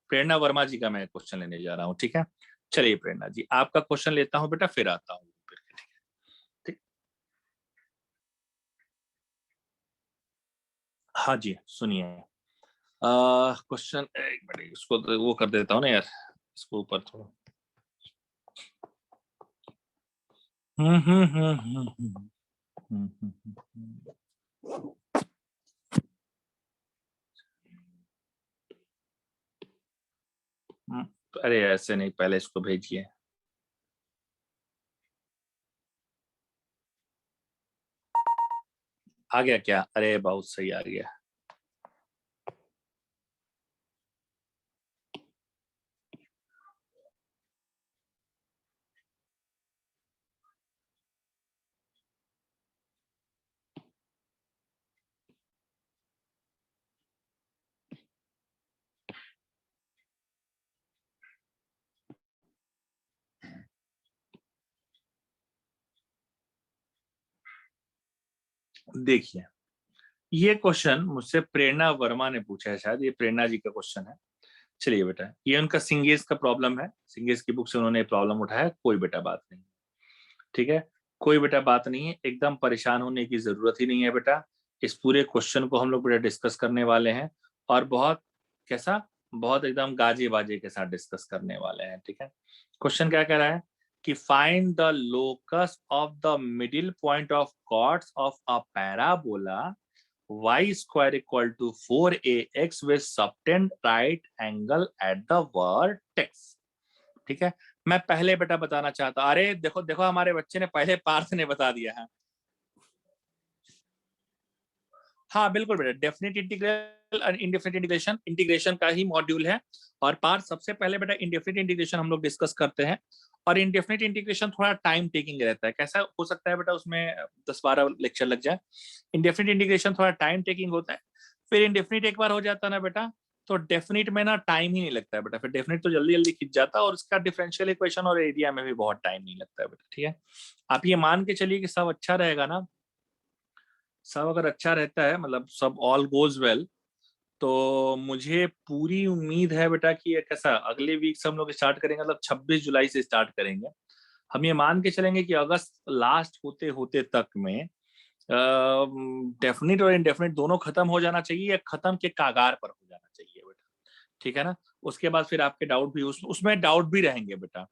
प्रेरणा वर्मा जी का मैं क्वेश्चन लेने जा रहा हूँ, ठीक है। चलिए प्रेरणा जी आपका क्वेश्चन लेता हूँ बेटा, फिर आता हूँ। ठीक, हाँ जी सुनिए, क्वेश्चन एक मिनट, इसको तो वो कर देता हूँ ना यार, इसको ऊपर थोड़ा, अरे ऐसे नहीं, पहले इसको भेजिए। आ गया क्या, अरे बहुत सही आ गया। देखिए ये क्वेश्चन मुझसे प्रेरणा वर्मा ने पूछा है, शायद ये प्रेरणा जी का क्वेश्चन है। चलिए बेटा ये उनका सिंगेज का प्रॉब्लम है, सिंगेज की बुक से उन्होंने प्रॉब्लम उठाया, कोई बेटा बात नहीं, ठीक है, कोई बेटा बात नहीं है, एकदम परेशान होने की जरूरत ही नहीं है बेटा। इस पूरे क्वेश्चन को हम लोग बेटा डिस्कस करने वाले हैं और बहुत कैसा, बहुत एकदम गाजे बाजे के साथ डिस्कस करने वाले हैं, ठीक है। क्वेश्चन क्या कह रहा है कि find the locus of the middle point of chords of a parabola y square equal to 4ax with subtend right angle at the vertex। ठीक है, मैं पहले बेटा बताना चाहता, अरे देखो देखो हमारे बच्चे ने पहले पार्थ ने बता दिया है। हाँ बिल्कुल बेटा, डेफिनेट इंटीग्रल और इंडेफिनिट इंटीग्रेशन इंटीग्रेशन का ही मॉड्यूल है। और पार्ट सबसे पहले बेटा इंडेफिनिट इंटीग्रेशन हम लोग डिस्कस करते हैं। और इंडेफिनिट इंटीग्रेशन थोड़ा टाइम टेकिंग रहता है। कैसा हो सकता है बेटा, उसमें 10-12 लेक्चर लग जाए। इंडेफिनिट इंटीग्रेशन थोड़ा टाइम टेकिंग होता है। फिर इंडेफिनिट एक बार हो जाता है ना बेटा, तो डेफिनिट में ना टाइम ही नहीं लगता है बेटा। फिर डेफिनिट तो जल्दी जल्दी खिंच जाता है, और उसका डिफरेंशियल इक्वेशन और एरिया में भी बहुत टाइम नहीं लगता है बेटा। ठीक है, आप ये मान के चलिए कि सब अच्छा रहेगा ना, सब अगर अच्छा रहता है, मतलब सब ऑल गोज वेल, तो मुझे पूरी उम्मीद है बेटा कि ये कैसा अगले वीक से हम लोग स्टार्ट करेंगे, मतलब 26 जुलाई से स्टार्ट करेंगे। हम ये मान के चलेंगे कि अगस्त लास्ट होते होते तक में डेफिनिट और इनडेफिनिट दोनों खत्म हो जाना चाहिए, या खत्म के कागार पर हो जाना चाहिए बेटा। ठीक है ना, उसके बाद फिर आपके डाउट भी उसमें डाउट भी रहेंगे बेटा,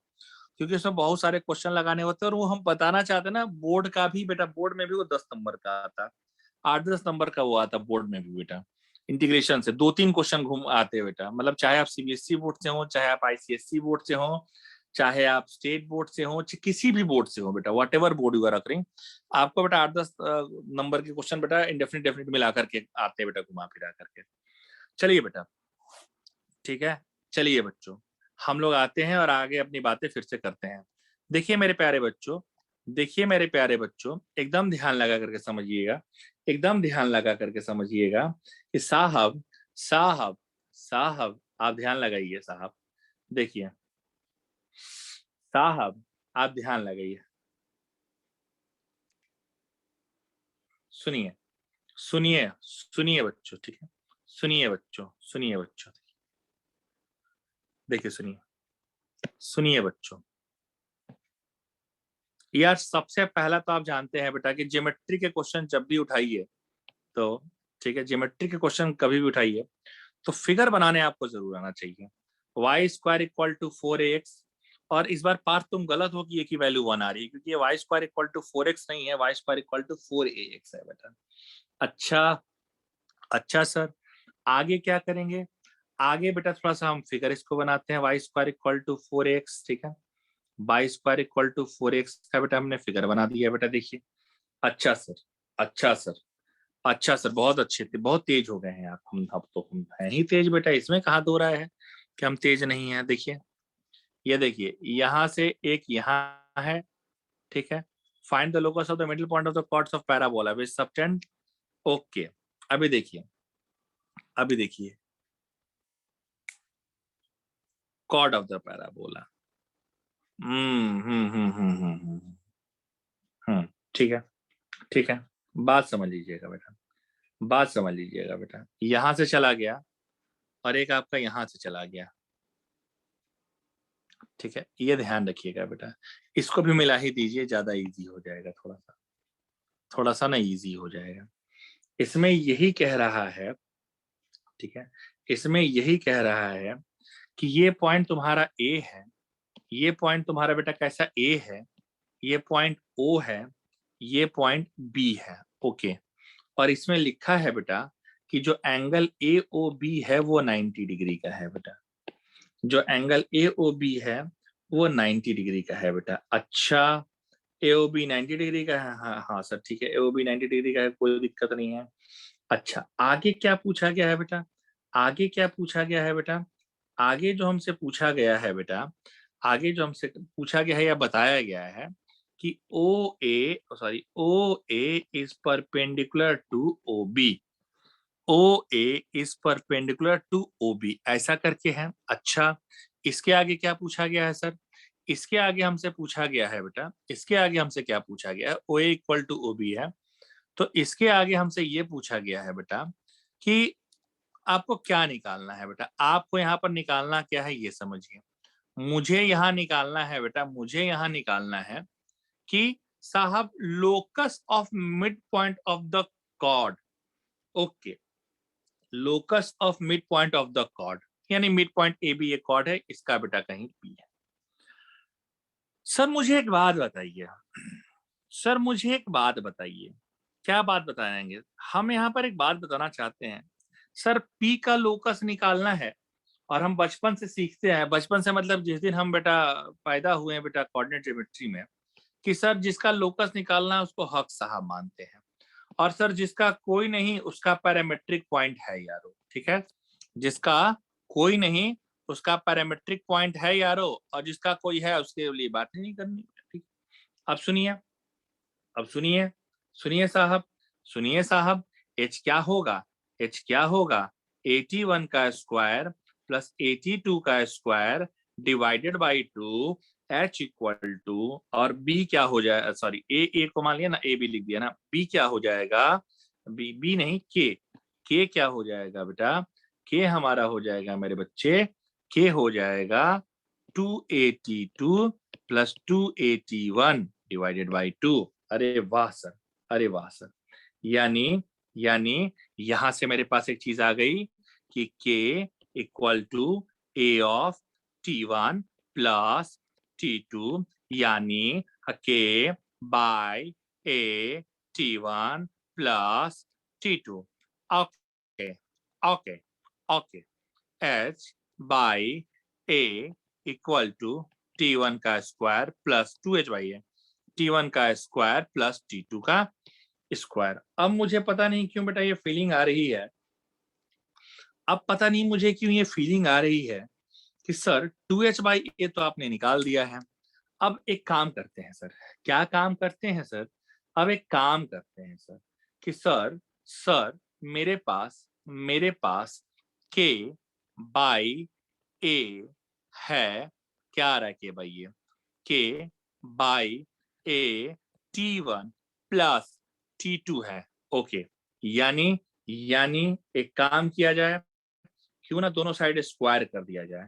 क्योंकि उसमें बहुत सारे क्वेश्चन लगाने होते हैं। और वो हम बताना चाहते हैं ना, बोर्ड का भी बेटा, बोर्ड में भी वो 10 नंबर का आता, 8-10 नंबर का वो आता बोर्ड में भी बेटा। इंटीग्रेशन से 2-3 क्वेश्चन घूम आते हैं बेटा, मतलब चाहे आप सीबीएसई बोर्ड से हो, चाहे आप आईसीएसई बोर्ड से हो, चाहे आप स्टेट बोर्ड से हो, किसी भी बोर्ड से हो बेटा, whatever board you are रखिंग, आपको बेटा 8-10 नंबर के क्वेश्चन बेटा इंडेफिनिट डेफिनिट मिला करके आते हैं बेटा, घुमा फिरा करके। चलिए बेटा, ठीक है, चलिए बच्चों, हम लोग आते हैं और आगे अपनी बातें फिर से करते हैं। देखिए मेरे प्यारे बच्चों, देखिए मेरे प्यारे बच्चों, एकदम ध्यान लगा करके समझिएगा, एकदम ध्यान लगा करके समझिएगा कि साहब साहब साहब, आप ध्यान लगाइए साहब। देखिए साहब, आप ध्यान लगाइए, सुनिए सुनिए सुनिए बच्चों, ठीक है, सुनिए बच्चों, सुनिए बच्चों, देखिए सुनिए, सुनिए बच्चों। यार सबसे पहला तो आप जानते हैं बेटा कि ज्योमेट्री के क्वेश्चन जब भी उठाइए, तो ठीक है, ज्योमेट्री के क्वेश्चन कभी भी उठाइए तो फिगर बनाने आपको जरूर आना चाहिए। Y square equal to 4ax, और इस बार पार्थ तुम गलत हो कि एक ही वैल्यू 1 आ रही है, क्योंकि ये Y square equal to 4x नहीं है, y square equal to 4ax है बेटा। अच्छा, अच्छा सर, आगे क्या करेंगे? आगे बेटा थोड़ा सा हम फिगर इसको बनाते हैं, Y square equal to 4x, ठीक है, y square equal to 4x का बेटा हमने फिगर बना दिया बेटा, देखिए। अच्छा सर, अच्छा सर, अच्छा सर, बहुत अच्छे थे, बहुत तेज हो गए हैं आप। हम अब तो हम हैं ही तेज बेटा, इसमें कहाँ दो राय है कि हम तेज नहीं हैं। देखिए, ये देखिए, यहाँ से एक यहाँ है, ठीक है, find the locus of the middle point of the chords of parabola with subtend. Okay, अभी देखिए, अभी देखिए, कॉर्ड ऑफ द पैराबोला। हम्म हम्म हम्म हम्म हम्म हम्म ठीक है, ठीक है, बात समझ लीजिएगा बेटा, बात समझ लीजिएगा बेटा, यहां से चला गया और एक आपका यहां से चला गया, ठीक है, ये ध्यान रखिएगा बेटा, इसको भी मिला ही दीजिए, ज्यादा इजी हो जाएगा, थोड़ा सा, थोड़ा सा ना इजी हो जाएगा। इसमें यही कह रहा है, ठीक है, इसमें यही कह रहा है कि ये पॉइंट तुम्हारा ए है, ये पॉइंट तुम्हारा बेटा कैसा ए है, ये पॉइंट ओ है, ये पॉइंट बी है। ओके, और इसमें लिखा है बेटा कि जो एंगल ए ओ बी है वो 90 डिग्री का है बेटा, जो एंगल ए ओ बी है वो 90 डिग्री का है बेटा। अच्छा, ए ओ बी 90 डिग्री का है, हाँ हाँ सर ठीक है, ए ओ बी 90 डिग्री का है, कोई दिक्कत नहीं है। अच्छा, आगे क्या पूछा गया है बेटा, आगे क्या पूछा गया है बेटा, आगे जो हमसे पूछा गया है बेटा, आगे जो हमसे पूछा गया है या बताया गया है कि O A sorry O A is perpendicular to O B, O A is perpendicular to O B, ऐसा करके है। अच्छा, इसके आगे क्या पूछा गया है सर, इसके आगे हमसे पूछा गया है बेटा, इसके आगे हमसे क्या पूछा गया है, ओ ए इक्वल टू ओ बी है, तो इसके आगे हमसे ये पूछा गया है बेटा कि आपको क्या निकालना है बेटा, आपको यहाँ पर निकालना क्या है ये समझिए। मुझे यहाँ निकालना है बेटा, मुझे यहाँ निकालना है कि साहब locus of mid point of the chord. Okay, locus of mid point of the chord, यानी मिड पॉइंट ए बी एक कॉर्ड है, इसका बेटा कहीं बी है। सर मुझे एक बात बताइए, सर मुझे एक बात बताइए, क्या बात बताएंगे? हम यहाँ पर एक बात बताना चाहते हैं सर, पी का लोकस निकालना है और हम बचपन से सीखते हैं, बचपन से मतलब जिस दिन हम बेटा पैदा हुए हैं बेटा कोऑर्डिनेट ज्योमेट्री में, कि सर जिसका लोकस निकालना है उसको हक साहब मानते हैं, और सर जिसका कोई नहीं उसका पैरामेट्रिक पॉइंट है यारो, ठीक है? जिसका कोई नहीं उसका पैरामेट्रिक पॉइंट है यारो, और जिसका कोई है उसके लिए बात ही नहीं करनी, ठीक? अब सुनिए, अब सुनिए, सुनिए साहब, सुनिए साहब, h क्या होगा? h क्या होगा? 81 का स्क्वायर प्लस 82 का square divided by 2, h equal to, और b क्या हो जाए, सॉरी a को मान लिया ना, a भी लिख दिया ना, b क्या हो जाएगा? b नहीं k क्या हो जाएगा बेटा? k हमारा हो जाएगा मेरे बच्चे, k हो जाएगा 282 प्लस 281 डिवाइडेड बाई 2। अरे वाह सर, अरे वाह सर, यानी यानी यहां से मेरे पास एक चीज आ गई कि k equal to a of t1 plus t2, यानी k by a t1 plus t2। Okay okay okay, h by a equal to t1 का square plus 2h by a, t1 का स्क्वायर प्लस t2 का स्क्वायर। अब मुझे पता नहीं क्यों बेटा ये फीलिंग आ रही है, अब पता नहीं मुझे क्यों ये फीलिंग आ रही है कि सर 2h बाई ए तो आपने निकाल दिया है। अब एक काम करते हैं सर, क्या काम करते हैं सर? अब एक काम करते हैं सर कि सर मेरे पास k बाई ए है, क्या आ रहा है के by A? k by A t1 plus t2 है। ओके, यानी यानी एक काम किया जाए, क्यों ना दोनों साइड स्क्वायर कर दिया जाए,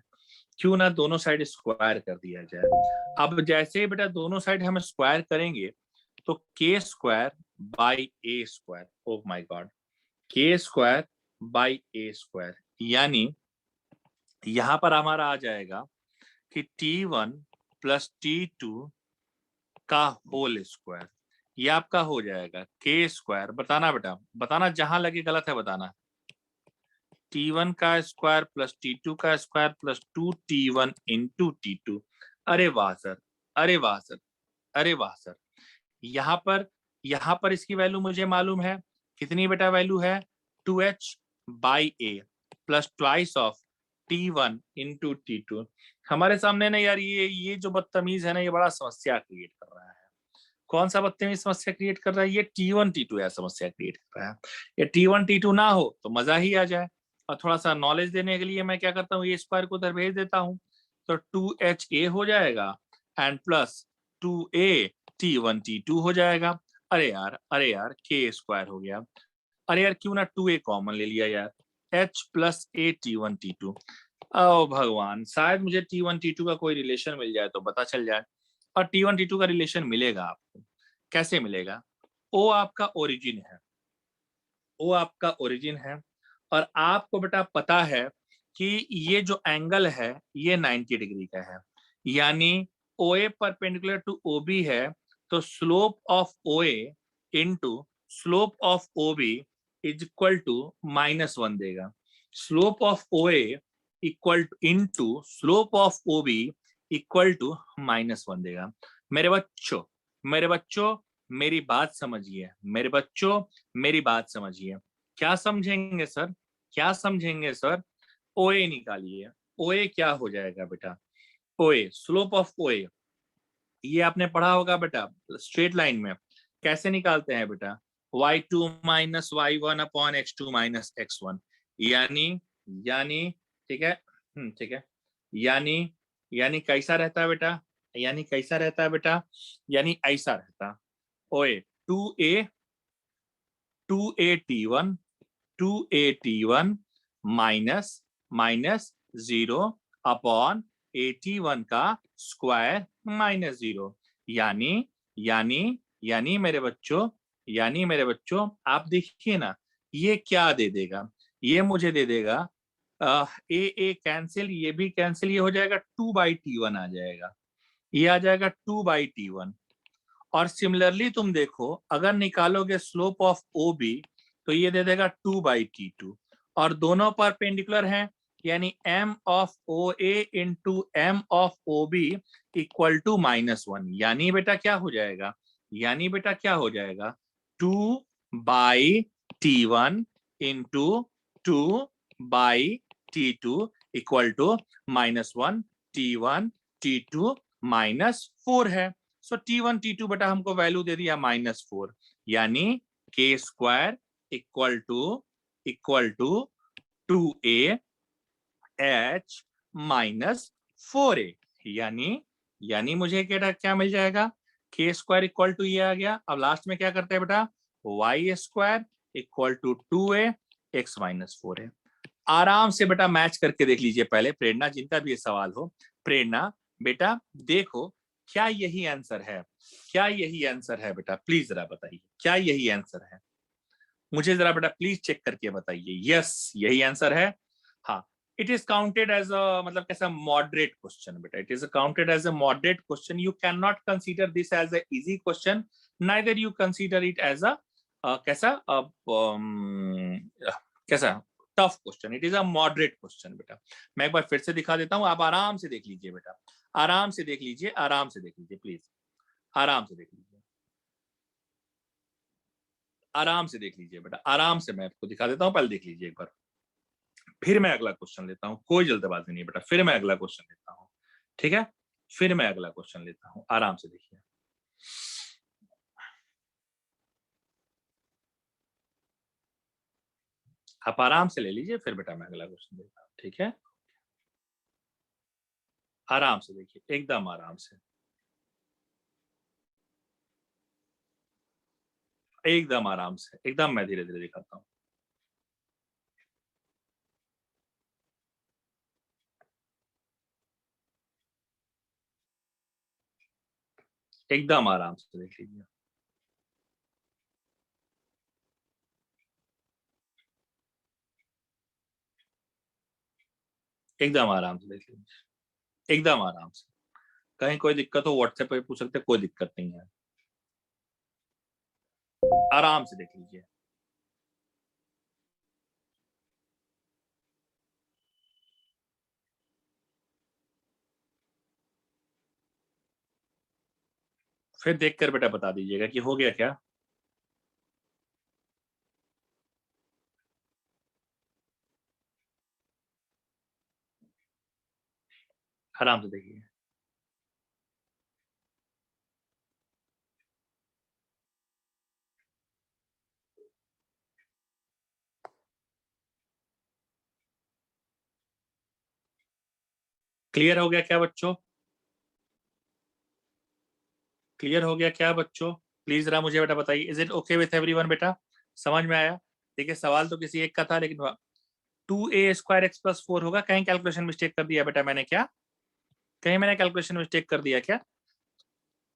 क्यों ना दोनों साइड स्क्वायर कर दिया जाए। अब जैसे ही बेटा दोनों साइड हम स्क्वायर करेंगे तो के square by A square, oh my God, के स्क्वायर बाई ए स्क्वायर, यानी यहां पर हमारा आ जाएगा कि t1 प्लस t2 का होल स्क्वायर, ये आपका हो जाएगा के स्क्वायर, बताना बेटा, बताना, जहां लगे गलत है बताना, t1 का स्क्वायर प्लस t2 का square plus 2t1 into t2। अरे वाह सर, अरे वाह सर, अरे वाह सर, यहाँ पर इसकी वैल्यू मुझे मालूम है, कितनी बेटा वैल्यू है? 2h by A plus twice of t1 into t2। हमारे सामने ना यार ये जो बदतमीज है ना, ये बड़ा समस्या क्रिएट कर रहा है। कौन सा बदतमीज समस्या क्रिएट कर रहा है? ये t1 t2 या समस्या क्रिएट कर रहा है। ये t1 t2 ना हो तो मजा ही आ जाए, और थोड़ा सा नॉलेज देने के लिए मैं क्या करता हूँ, ये स्क्वायर को उधर भेज देता हूँ, तो 2ha हो जाएगा and plus 2a t1 t2 हो जाएगा। अरे यार k स्क्वायर हो गया, अरे यार क्यों ना 2a कॉमन ले लिया यार, h plus a t1 t2। ओ भगवान, शायद मुझे t1 t2 का कोई रिलेशन मिल जाए तो पता चल जाए। और t1 t2 का रिलेशन मिलेगा आपको, कैसे मिलेगा? ओ आपका ओरिजिन है, ओ आपका ओरिजिन है, और आपको बेटा पता है कि ये जो एंगल है ये 90 डिग्री का है, यानी OA परपेंडिकुलर टू OB है, तो slope of OA into slope of OB is equal to -1 देगा। Slope of OA equal to into slope of OB equal to -1 देगा। मेरे बच्चों, मेरे बच्चों, मेरी बात समझिए, मेरे बच्चों मेरी बात समझिए। क्या समझेंगे सर, क्या समझेंगे सर? ओए निकालिए, ओए क्या हो जाएगा बेटा? ओए, स्लोप ऑफ ओए, ये आपने पढ़ा होगा बेटा स्ट्रेट लाइन में कैसे निकालते हैं बेटा? y2 minus y1 upon x2 minus x1, यानी यानी ठीक है, ठीक है, यानी यानी कैसा रहता है बेटा? यानी कैसा रहता है बेटा? यानी ऐसा रहता, ओए 2a 2at1 2at1 minus minus 0 upon 81 का स्क्वायर माइनस 0, यानी यानी यानी मेरे बच्चों, यानी मेरे बच्चों आप देखिए ना, ये क्या दे देगा? ये मुझे दे देगा ए कैंसिल, ये भी कैंसिल, ये हो जाएगा 2/t1 आ जाएगा, ये आ जाएगा 2/t1, और सिमिलरली तुम देखो अगर निकालोगे स्लोप ऑफ ओ बी तो ये दे देगा 2/T2 और दोनों परपेंडिकुलर हैं, यानी m of O A into M of O B equal to -1। यानी बेटा क्या हो जाएगा, यानी बेटा क्या हो जाएगा 2/T1 into 2/T2 equal to -1 T1 T2 -4 है। सो T1 T2 बेटा हमको वैल्यू दे दिया -4, यानी k square equal to 2a h -4a, यानी मुझे क्या मिल जाएगा, k स्क्वायर इक्वल टू ये आ गया। अब लास्ट में क्या करते हैं बेटा, y square equal to 2a x -4a। आराम से बेटा मैच करके देख लीजिए पहले, प्रेरणा जिनका भी ये सवाल हो, प्रेरणा बेटा देखो क्या यही आंसर है, क्या यही आंसर है बेटा, प्लीज जरा बताइए क्या यही आंसर है, मुझे जरा बेटा प्लीज चेक करके बताइए। यस यही आंसर है। हाँ, it is counted as a, मतलब कैसा मॉडरेट क्वेश्चन बेटा, it is counted as a moderate question. You can not consider this as a easy question, neither you consider it as a कैसा कैसा tough question, it is a moderate question बेटा। मैं एक बार फिर से दिखा देता हूँ, आप आराम से देख लीजिए बेटा, आराम से देख लीजिए, आराम से देख लीजिए प्लीज, आराम से देख लीजिए, आराम से देख लीजिए बेटा, आराम से मैं आपको दिखा देता हूँ, पहले देख लीजिए एक बार, फिर मैं अगला क्वेश्चन लेता हूँ, कोई जल्दबाजी नहीं बेटा, फिर मैं अगला क्वेश्चन लेता हूँ, ठीक है, फिर मैं अगला क्वेश्चन लेता हूँ, आराम से देखिए। आप आराम से ले लीजिए, फिर बेटा मैं अगला क्वेश्चन देता हूँ, ठीक है, आराम से देखिए, एकदम आराम से, एकदम आराम से, एकदम मैं धीरे धीरे दिखाता हूँ, एकदम आराम से देख लीजिए, एकदम आराम से देख लीजिए, एकदम आराम से। कहीं कोई दिक्कत हो व्हाट्सएप पे पूछ सकते, कोई दिक्कत नहीं है, आराम से देख लीजिए। फिर देखकर बेटा बता दीजिएगा कि हो गया क्या। आराम से देखिए, क्लियर हो गया क्या बच्चों, क्लियर हो गया क्या बच्चों, प्लीज जरा मुझे बेटा बताइए, is it okay with everyone बेटा, समझ में आया। देखिए सवाल तो किसी एक का था, लेकिन 2a² x+4 होगा, कहीं कैलकुलेशन मिस्टेक कर दिया बेटा मैंने क्या, कहीं मैंने कैलकुलेशन मिस्टेक कर दिया क्या,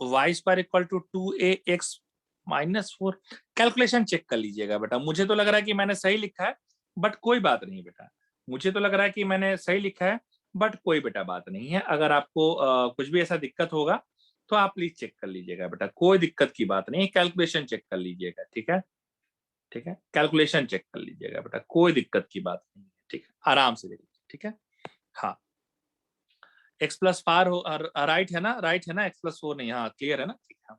y² equal to 2ax-4, calculation check कर लीजिएगा बेटा, मुझे तो लग रहा है कि मैंने सही लिखा है, बट कोई बात नहीं बेटा, मुझे तो लग रहा है कि मैंने सही लिखा है, बट कोई बेटा बात नहीं है। अगर आपको कुछ भी ऐसा दिक्कत होगा तो आप प्लीज चेक कर लीजिएगा बेटा, कोई दिक्कत की बात नहीं, कैलकुलेशन चेक कर लीजिएगा, ठीक है, ठीक है, कैलकुलेशन चेक कर लीजिएगा बेटा, कोई दिक्कत की बात नहीं है, ठीक है, आराम से देखिए, ठीक है। हाँ, x+4 राइट है ना, राइट है ना, x+4 नहीं, हाँ क्लियर है ना, ठीक है,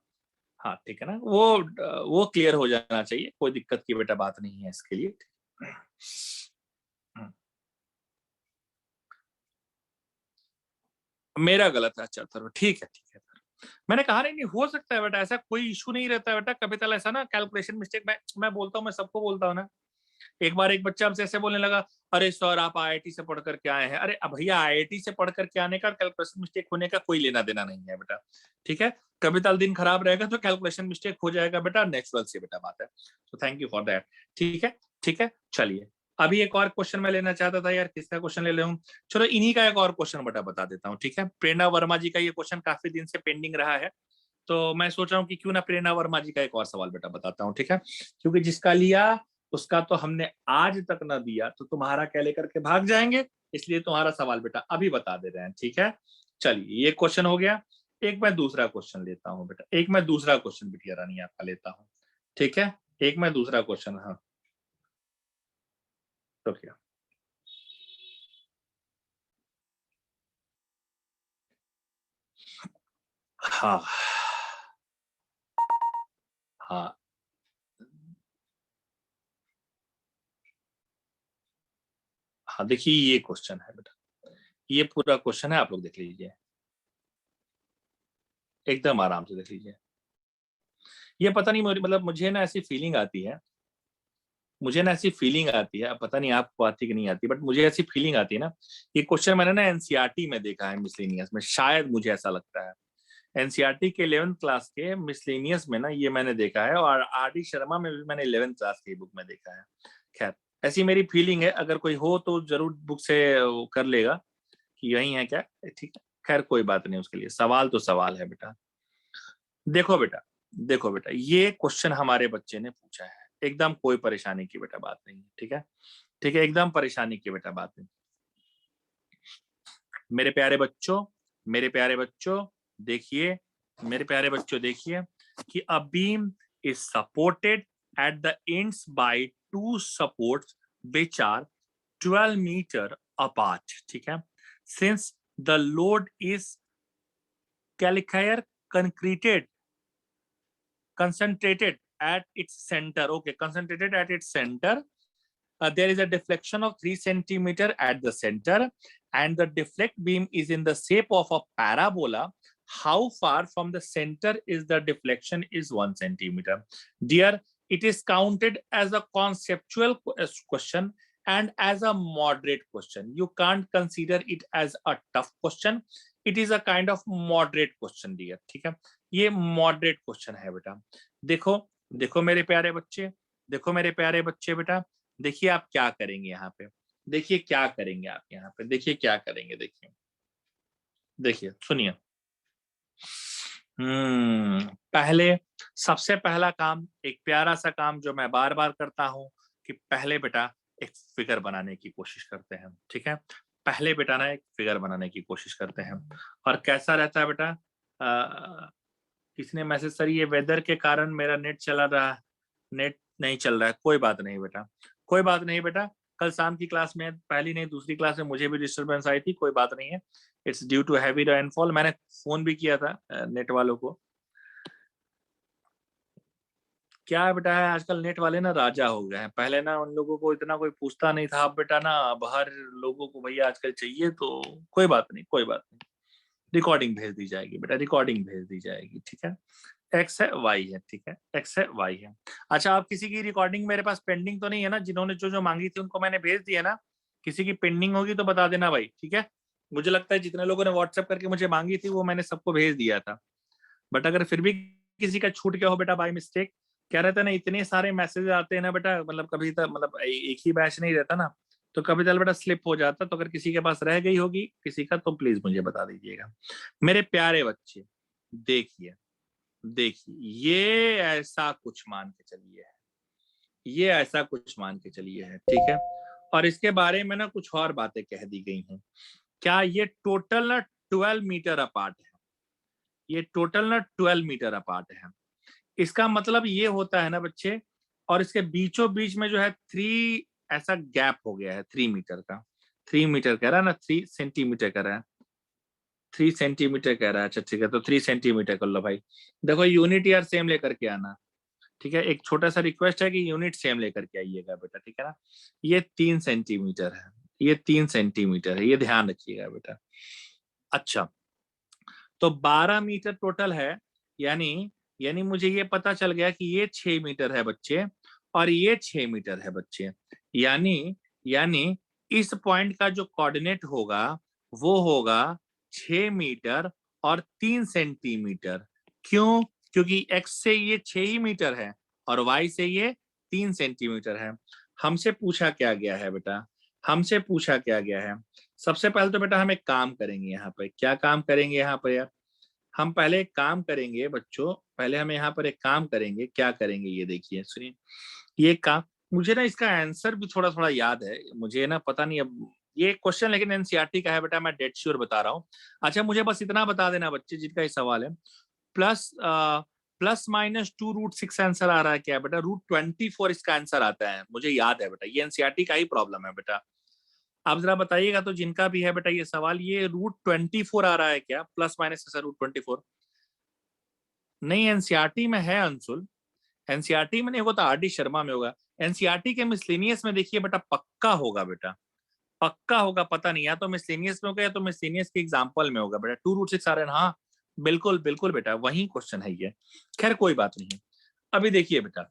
हाँ ठीक है ना, वो क्लियर हो जाना चाहिए, कोई दिक्कत की बेटा बात नहीं है इसके लिए। मेरा गलत है, अच्छा सर ठीक है, ठीक है सर, मैंने कहा नहीं, हो सकता है बेटा, ऐसा कोई इशू नहीं रहता है बेटा, कभी तक ऐसा ना कैलकुलेशन मिस्टेक, मैं बोलता हूँ, मैं सबको बोलता हूँ ना। एक बार एक बच्चा हमसे ऐसे बोलने लगा, अरे सर आप आईआईटी से पढ़ करके आए हैं, अरे अब भैया आईआईटी से पढ़ करके आने का कैलकुलेशन मिस्टेक होने का कोई लेना देना नहीं है बेटा, ठीक है, कभी तल दिन खराब रहेगा तो कैलकुलेशन मिस्टेक हो जाएगा बेटा, नेचुरल सी बेटा बात है, तो थैंक यू फॉर दैट, ठीक है, ठीक है, चलिए। अभी एक और क्वेश्चन मैं लेना चाहता था यार, किसका क्वेश्चन ले लूं, चलो इन्हीं का एक और क्वेश्चन बेटा बता देता हूँ, ठीक है, प्रेरणा वर्मा जी का ये क्वेश्चन काफी दिन से पेंडिंग रहा है, तो मैं सोच रहा हूँ कि क्यों ना प्रेरणा वर्मा जी का एक और सवाल बेटा बताता हूँ, ठीक है, क्योंकि जिसका लिया उसका तो हमने आज तक ना दिया, तो तुम्हारा क्या लेकर के भाग जाएंगे, इसलिए तुम्हारा सवाल बेटा अभी बता दे रहे हैं, ठीक है। चलिए ये क्वेश्चन हो गया, एक मैं दूसरा क्वेश्चन लेता हूँ बेटा, एक मैं दूसरा क्वेश्चन बिटिया रानी आपका लेता हूँ, ठीक है, एक मैं दूसरा क्वेश्चन, हाँ तो क्या, हाँ हाँ हाँ, देखिए ये क्वेश्चन है बेटा, ये पूरा क्वेश्चन है, आप लोग देख लीजिए, एकदम आराम से देख लीजिए। ये पता नहीं मतलब मुझे ना ऐसी फीलिंग आती है, मुझे ना ऐसी फीलिंग आती है, पता नहीं आपको आती कि नहीं आती, बट मुझे ऐसी फीलिंग आती है ना, ये क्वेश्चन मैंने ना एनसीईआरटी में देखा है मिसलेनियस में, शायद मुझे ऐसा लगता है एनसीईआरटी के 11th क्लास के मिसलेनियस में ना ये मैंने देखा है, और आर डी शर्मा में भी मैंने 11th क्लास की बुक में देखा है। खैर ऐसी मेरी फीलिंग है, अगर कोई हो तो जरूर बुक से कर लेगा कि यही है क्या, ठीक है, खैर कोई बात नहीं, उसके लिए सवाल तो सवाल है बेटा। देखो बेटा, देखो बेटा, ये क्वेश्चन हमारे बच्चे ने पूछा है, एकदम कोई परेशानी की बेटा बात नहीं है, ठीक है, ठीक है, एकदम परेशानी की बेटा बात नहीं। मेरे प्यारे बच्चों, मेरे प्यारे बच्चों देखिए, मेरे प्यारे बच्चों देखिए कि a beam is supported at the ends by two supports which are 12 meter apart, ठीक है, since the load is calcaire concreted concentrated at its center, okay, concentrated at its center, there is a deflection of 3 centimeter at the center, and the deflect beam is in the shape of a parabola. How far from the center is the deflection is 1 centimeter. Dear, it is counted as a conceptual question and as a moderate question. You can't consider it as a tough question. It is a kind of moderate question, dear. ठीक है, ये moderate question है बेटा। देखो, देखो मेरे प्यारे बच्चे, देखो मेरे प्यारे बच्चे बेटा, देखिए आप क्या करेंगे यहाँ पे, देखिए क्या करेंगे आप यहाँ पे, देखिए क्या करेंगे, देखिए, देखिए सुनिए। पहले, सबसे पहला काम, एक प्यारा सा काम जो मैं बार बार करता हूँ कि पहले बेटा एक फिगर बनाने की कोशिश करते हैं, ठीक है, पहले बेटा ना एक फिगर बनाने की कोशिश करते हैं, और कैसा रहता है बेटा, किसने मैसेज, सर ये वेदर के कारण मेरा नेट चला रहा है, नेट नहीं चल रहा है, कोई बात नहीं बेटा, कोई बात नहीं बेटा, कल शाम की क्लास में, पहली नहीं दूसरी क्लास में मुझे भी डिस्टरबेंस आई थी, कोई बात नहीं है, it's due to heavy rainfall. मैंने फोन भी किया था नेट वालों को, क्या है बेटा है आजकल नेट वाले ना राजा हो गए हैं, पहले ना उन लोगों को इतना कोई पूछता नहीं था, अब बेटा ना बाहर लोगों को भैया आजकल चाहिए, तो कोई बात नहीं, कोई बात नहीं, रिकॉर्डिंग भेज दी जाएगी बेटा, रिकॉर्डिंग भेज दी जाएगी, ठीक है, एक्स है वाई है, ठीक है, एक्स है वाई है। अच्छा, आप किसी की रिकॉर्डिंग मेरे पास पेंडिंग तो नहीं है ना, जिन्होंने जो जो मांगी थी उनको मैंने भेज दिया ना, किसी की पेंडिंग होगी तो बता देना भाई, ठीक है, मुझे लगता है जितने लोगों ने व्हाट्सएप करके मुझे मांगी थी वो मैंने सबको भेज दिया था, बट अगर फिर भी किसी का छूट गया हो बेटा बाय मिस्टेक, क्या रहता है ना, इतने सारे मैसेज आते हैं ना बेटा, मतलब कभी तक मतलब एक ही बैच नहीं रहता ना, तो कभी तक बेटा स्लिप हो जाता, तो अगर किसी के पास रह गई होगी किसी का तो प्लीज मुझे बता दीजिएगा। मेरे प्यारे बच्चे देखिए, देखिए ये ऐसा कुछ मान के चलिए है, ये ऐसा कुछ मान के चलिए है, ठीक है, और इसके बारे में ना कुछ और बातें कह दी गई हैं, क्या ये टोटल ना 12 मीटर अपार्ट है, ये टोटल ना 12 मीटर अपार्ट है, इसका मतलब ये होता है ना बच्चे, और इसके बीचों बीच में जो है 3 ऐसा गैप हो गया है 3 मीटर का, 3 मीटर कह रहा है ना, 3 सेंटीमीटर कह रहा है, 3 सेंटीमीटर कह रहा है, अच्छा ठीक है, तो 3 सेंटीमीटर कर लो भाई। देखो यूनिट यार सेम लेकर के आना, ठीक है, एक छोटा सा रिक्वेस्ट है कि यूनिट सेम लेकर के आइएगा बेटा, ठीक है ना, ये 3 सेंटीमीटर है, ये 3 सेंटीमीटर है, ये ध्यान रखिएगा बेटा। अच्छा, तो 12 मीटर टोटल है, यानी यानी मुझे ये पता चल गया कि ये 6 मीटर है बच्चे, और ये 6 मीटर है बच्चे, यानी यानी इस पॉइंट का जो कोऑर्डिनेट होगा वो होगा 6 मीटर और 3 सेंटीमीटर। क्यों? क्योंकि x से ये 6 ही मीटर है और y से ये 3 सेंटीमीटर है। हमसे पूछा क्या गया है बेटा, हमसे पूछा क्या गया है, सबसे पहले तो बेटा हम एक काम करेंगे, यहाँ पे क्या काम करेंगे, यहाँ पर यार हम पहले एक काम करेंगे बच्चों, पहले हम यहाँ पर एक काम करेंगे, क्या करेंगे ये देखिए सुनिए, ये काम, मुझे ना इसका आंसर भी थोड़ा थोड़ा याद है मुझे ना, पता नहीं अब ये क्वेश्चन लेकिन एनसीईआरटी का है बेटा, मैं डेड श्योर बता रहा हूँ। अच्छा मुझे बस इतना बता देना बच्चे जिनका ये सवाल है, प्लस माइनस 2√6 आंसर आ रहा है क्या बेटा? √24 इसका आंसर आता है, मुझे याद है बेटा, ये एनसीईआरटी का ही प्रॉब्लम है बेटा। आप जरा बताइएगा तो जिनका भी है बेटा ये सवाल, ये √24 आ रहा है क्या? प्लस माइनस ऐसा √24 नहीं एनसीईआरटी में है अंशुल, एनसीईआरटी में नहीं होगा तो आरडी शर्मा में होगा। एनसीईआरटी के मिसलेनियस में देखिए बेटा पक्का होगा बेटा, पक्का होगा, पता नहीं, या तो मिसलेनियस में होगा या तो मिसलेनियस के एग्जांपल में होगा बेटा। 2√6 आ रहे हैं, हाँ बिल्कुल बिल्कुल बेटा, वही क्वेश्चन है ये। खैर कोई बात नहीं। अभी देखिए बेटा,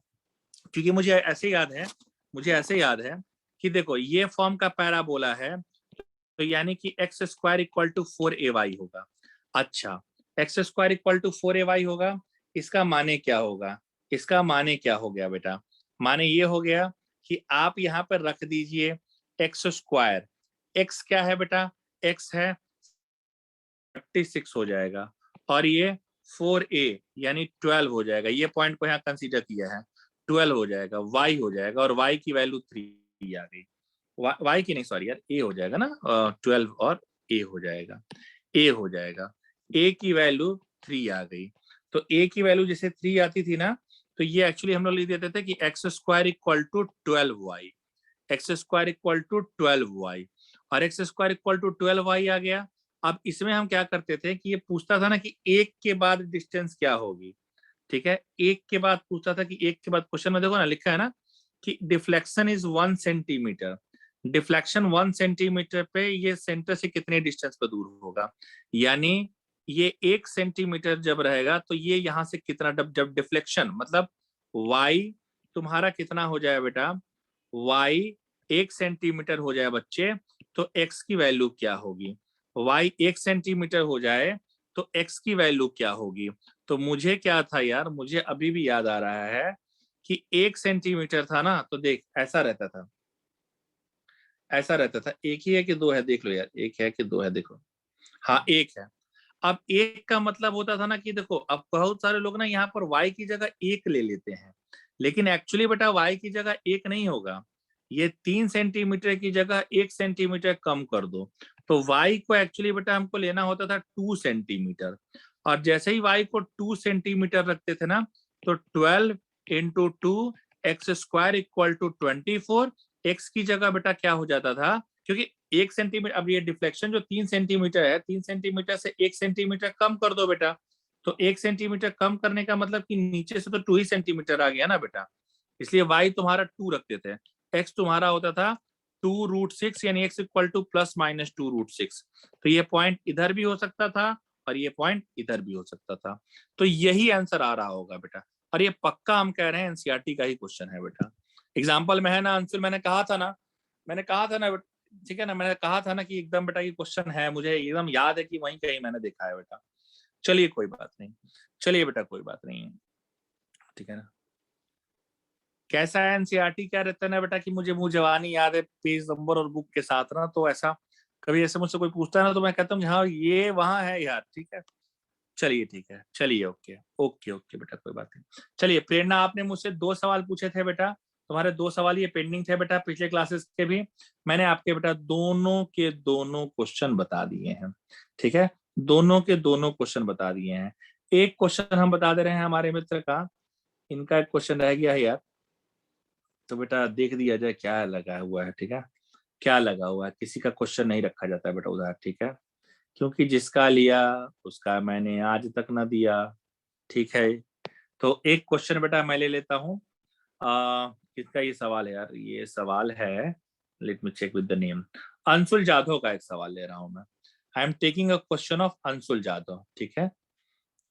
क्योंकि मुझे ऐसे याद है, मुझे ऐसे याद है कि देखो ये फॉर्म का पैराबोला है, तो यानी कि x square equal to 4ay होगा। अच्छा x square equal to 4ay होगा, इसका माने क्या होगा? इसका माने क्या हो गया बेटा? माने ये हो गया कि आप यहाँ पर रख दीजिए x स्क्वायर, x क्या है बेटा? x है 36 हो जाएगा, और ये 4a यानी 12 हो जाएगा। ये पॉइंट को यहाँ कंसीडर किया है, 12 हो जाएगा, y हो जाएगा, और y की वैल्यू 3 आ गई। y की नहीं सॉरी यार, a हो जाएगा ना, 12 और a हो जाएगा, a हो जाएगा, a की वैल्यू 3 आ गई। तो a की वैल्यू जैसे 3 आती थी ना, तो ये एक्चुअली हम लोग लिख देते थे कि x square equal to 12y, x square equal to 12y, और x square equal to 12y आ गया। अब इसमें हम क्या करते थे कि ये पूछता था ना कि एक के बाद डिस्टेंस क्या होगी, ठीक है, एक के बाद पूछता था कि एक के बाद, क्वेश्चन में देखो ना लिखा है ना कि deflection is 1 centimetre, deflection 1 centimetre पे ये सेंटर से कितने डिस्टेंस पर दूर होगा, यानी ये 1 सेंटीमीटर जब रहेगा तो ये यहाँ से कितना, जब डिफ्लेक्शन मतलब y तुम्हारा कितना हो जाए बेटा, y 1 सेंटीमीटर हो जाए बच्चे, तो x की वैल्यू क्या होगी? y 1 सेंटीमीटर हो जाए तो x की वैल्यू क्या होगी? तो मुझे क्या था यार, मुझे अभी भी याद आ रहा है कि 1 सेंटीमीटर था ना, तो देख ऐसा रहता था, ऐसा रहता था, एक ही है कि दो है, देख लो यार, एक है कि दो है, देखो, हाँ एक है। अब एक का मतलब होता था ना कि देखो, अब बहुत सारे लोग ना यहाँ पर y की जगह एक ले लेते हैं, लेकिन एक्चुअली बेटा y की जगह एक नहीं होगा, ये 3 सेंटीमीटर की जगह 1 सेंटीमीटर कम कर दो, तो y को एक्चुअली बेटा हमको लेना होता था 2 सेंटीमीटर, और जैसे ही y को 2 सेंटीमीटर रखते थे ना, तो 12 into 2 x square equal to 24, x की जगह बेटा क्या हो जाता था, क्योंकि 1 सेंटीमीटर, अब ये डिफ्लेक्शन जो 3 सेंटीमीटर है, 3 सेंटीमीटर से 1 सेंटीमीटर कम कर दो बेटा, तो 1 सेंटीमीटर कम करने का मतलब कि नीचे से तो 2 ही सेंटीमीटर आ गया ना बेटा, इसलिए y तुम्हारा 2 रखते थे, x तुम्हारा होता था 2√6, यानी x equal to plus minus 2√6, तो ये पॉइंट इधर भी हो सकता था और ये पॉइंट इधर भी हो सकता था, तो यही आंसर आ रहा होगा बेटा, और ये पक्का हम कह रहे हैं एनसीईआरटी का ही क्वेश्चन है बेटा, एग्जाम्पल में है ना आंसर, मैंने कहा था ना, मैंने कहा था ना, ठीक है ना, मैंने कहा था ना कि एकदम बेटा ये क्वेश्चन है, मुझे एकदम याद है कि वहीं कहीं मैंने देखा है बेटा। चलिए कोई बात नहीं, चलिए बेटा कोई बात नहीं, ठीक है ना। कैसा है एनसीईआरटी, क्या रहता है ना बेटा कि मुझे मुंह जवानी याद है पेज नंबर और बुक के साथ ना, तो ऐसा कभी ऐसे मुझसे कोई पूछता है ना तो मैं कहता हूँ हाँ ये वहां है यार, ठीक है। चलिए ठीक है, चलिए ओके ओके ओके बेटा कोई बात नहीं। चलिए प्रेरणा, आपने मुझसे 2 सवाल पूछे थे बेटा, तुम्हारे 2 सवाल ये पेंडिंग थे बेटा पिछले क्लासेस के भी, मैंने आपके बेटा दोनों के दोनों क्वेश्चन बता दिए हैं, ठीक है, दोनों के दोनों क्वेश्चन बता दिए हैं। एक क्वेश्चन हम बता दे रहे हैं हमारे मित्र का, इनका एक क्वेश्चन रह गया है यार, तो बेटा देख दिया जाए क्या लगा हुआ है, ठीक है, क्या लगा हुआ है, किसी का क्वेश्चन नहीं रखा जाता है बेटा उधर, ठीक है, क्योंकि जिसका लिया उसका मैंने आज तक ना दिया, ठीक है। तो एक क्वेश्चन बेटा मैं ले लेता हूँ, किसका ये सवाल है यार, ये सवाल है, let me check with the name, Anshul Jadhav का एक सवाल ले रहा हूँ मैं, I am taking a question of Anshul Jadhav, ठीक है,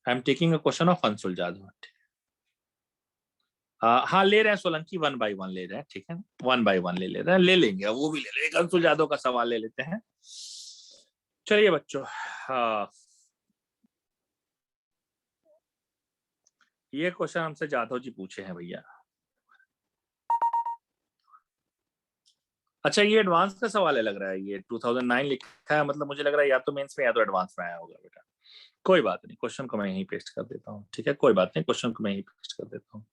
I am taking a question of Anshul Jadhav, हाँ ले रहे हैं सोलंकी, 1 बाय 1 ले रहे हैं, ठीक है, 1 बाय 1 ले रहे हैं, ले लेंगे, वो भी ले लेंगे, अंशुल जाधव का सवाल ले लेते हैं। चलिए बच्चों, हाँ ये क्वेश्चन हमसे जाधव जी पूछे हैं भैया। अच्छा ये एडवांस का सवाल है लग रहा है, ये 2009 लिखा है, मतलब मुझे लग रहा है या तो मेंस में या तो एडवांस में आया होगा बेटा, कोई बात नहीं, क्वेश्चन को मैं यहीं पेस्ट कर देता हूँ, ठीक है, कोई बात नहीं, क्वेश्चन को मैं यहीं पेस्ट कर देता हूँ।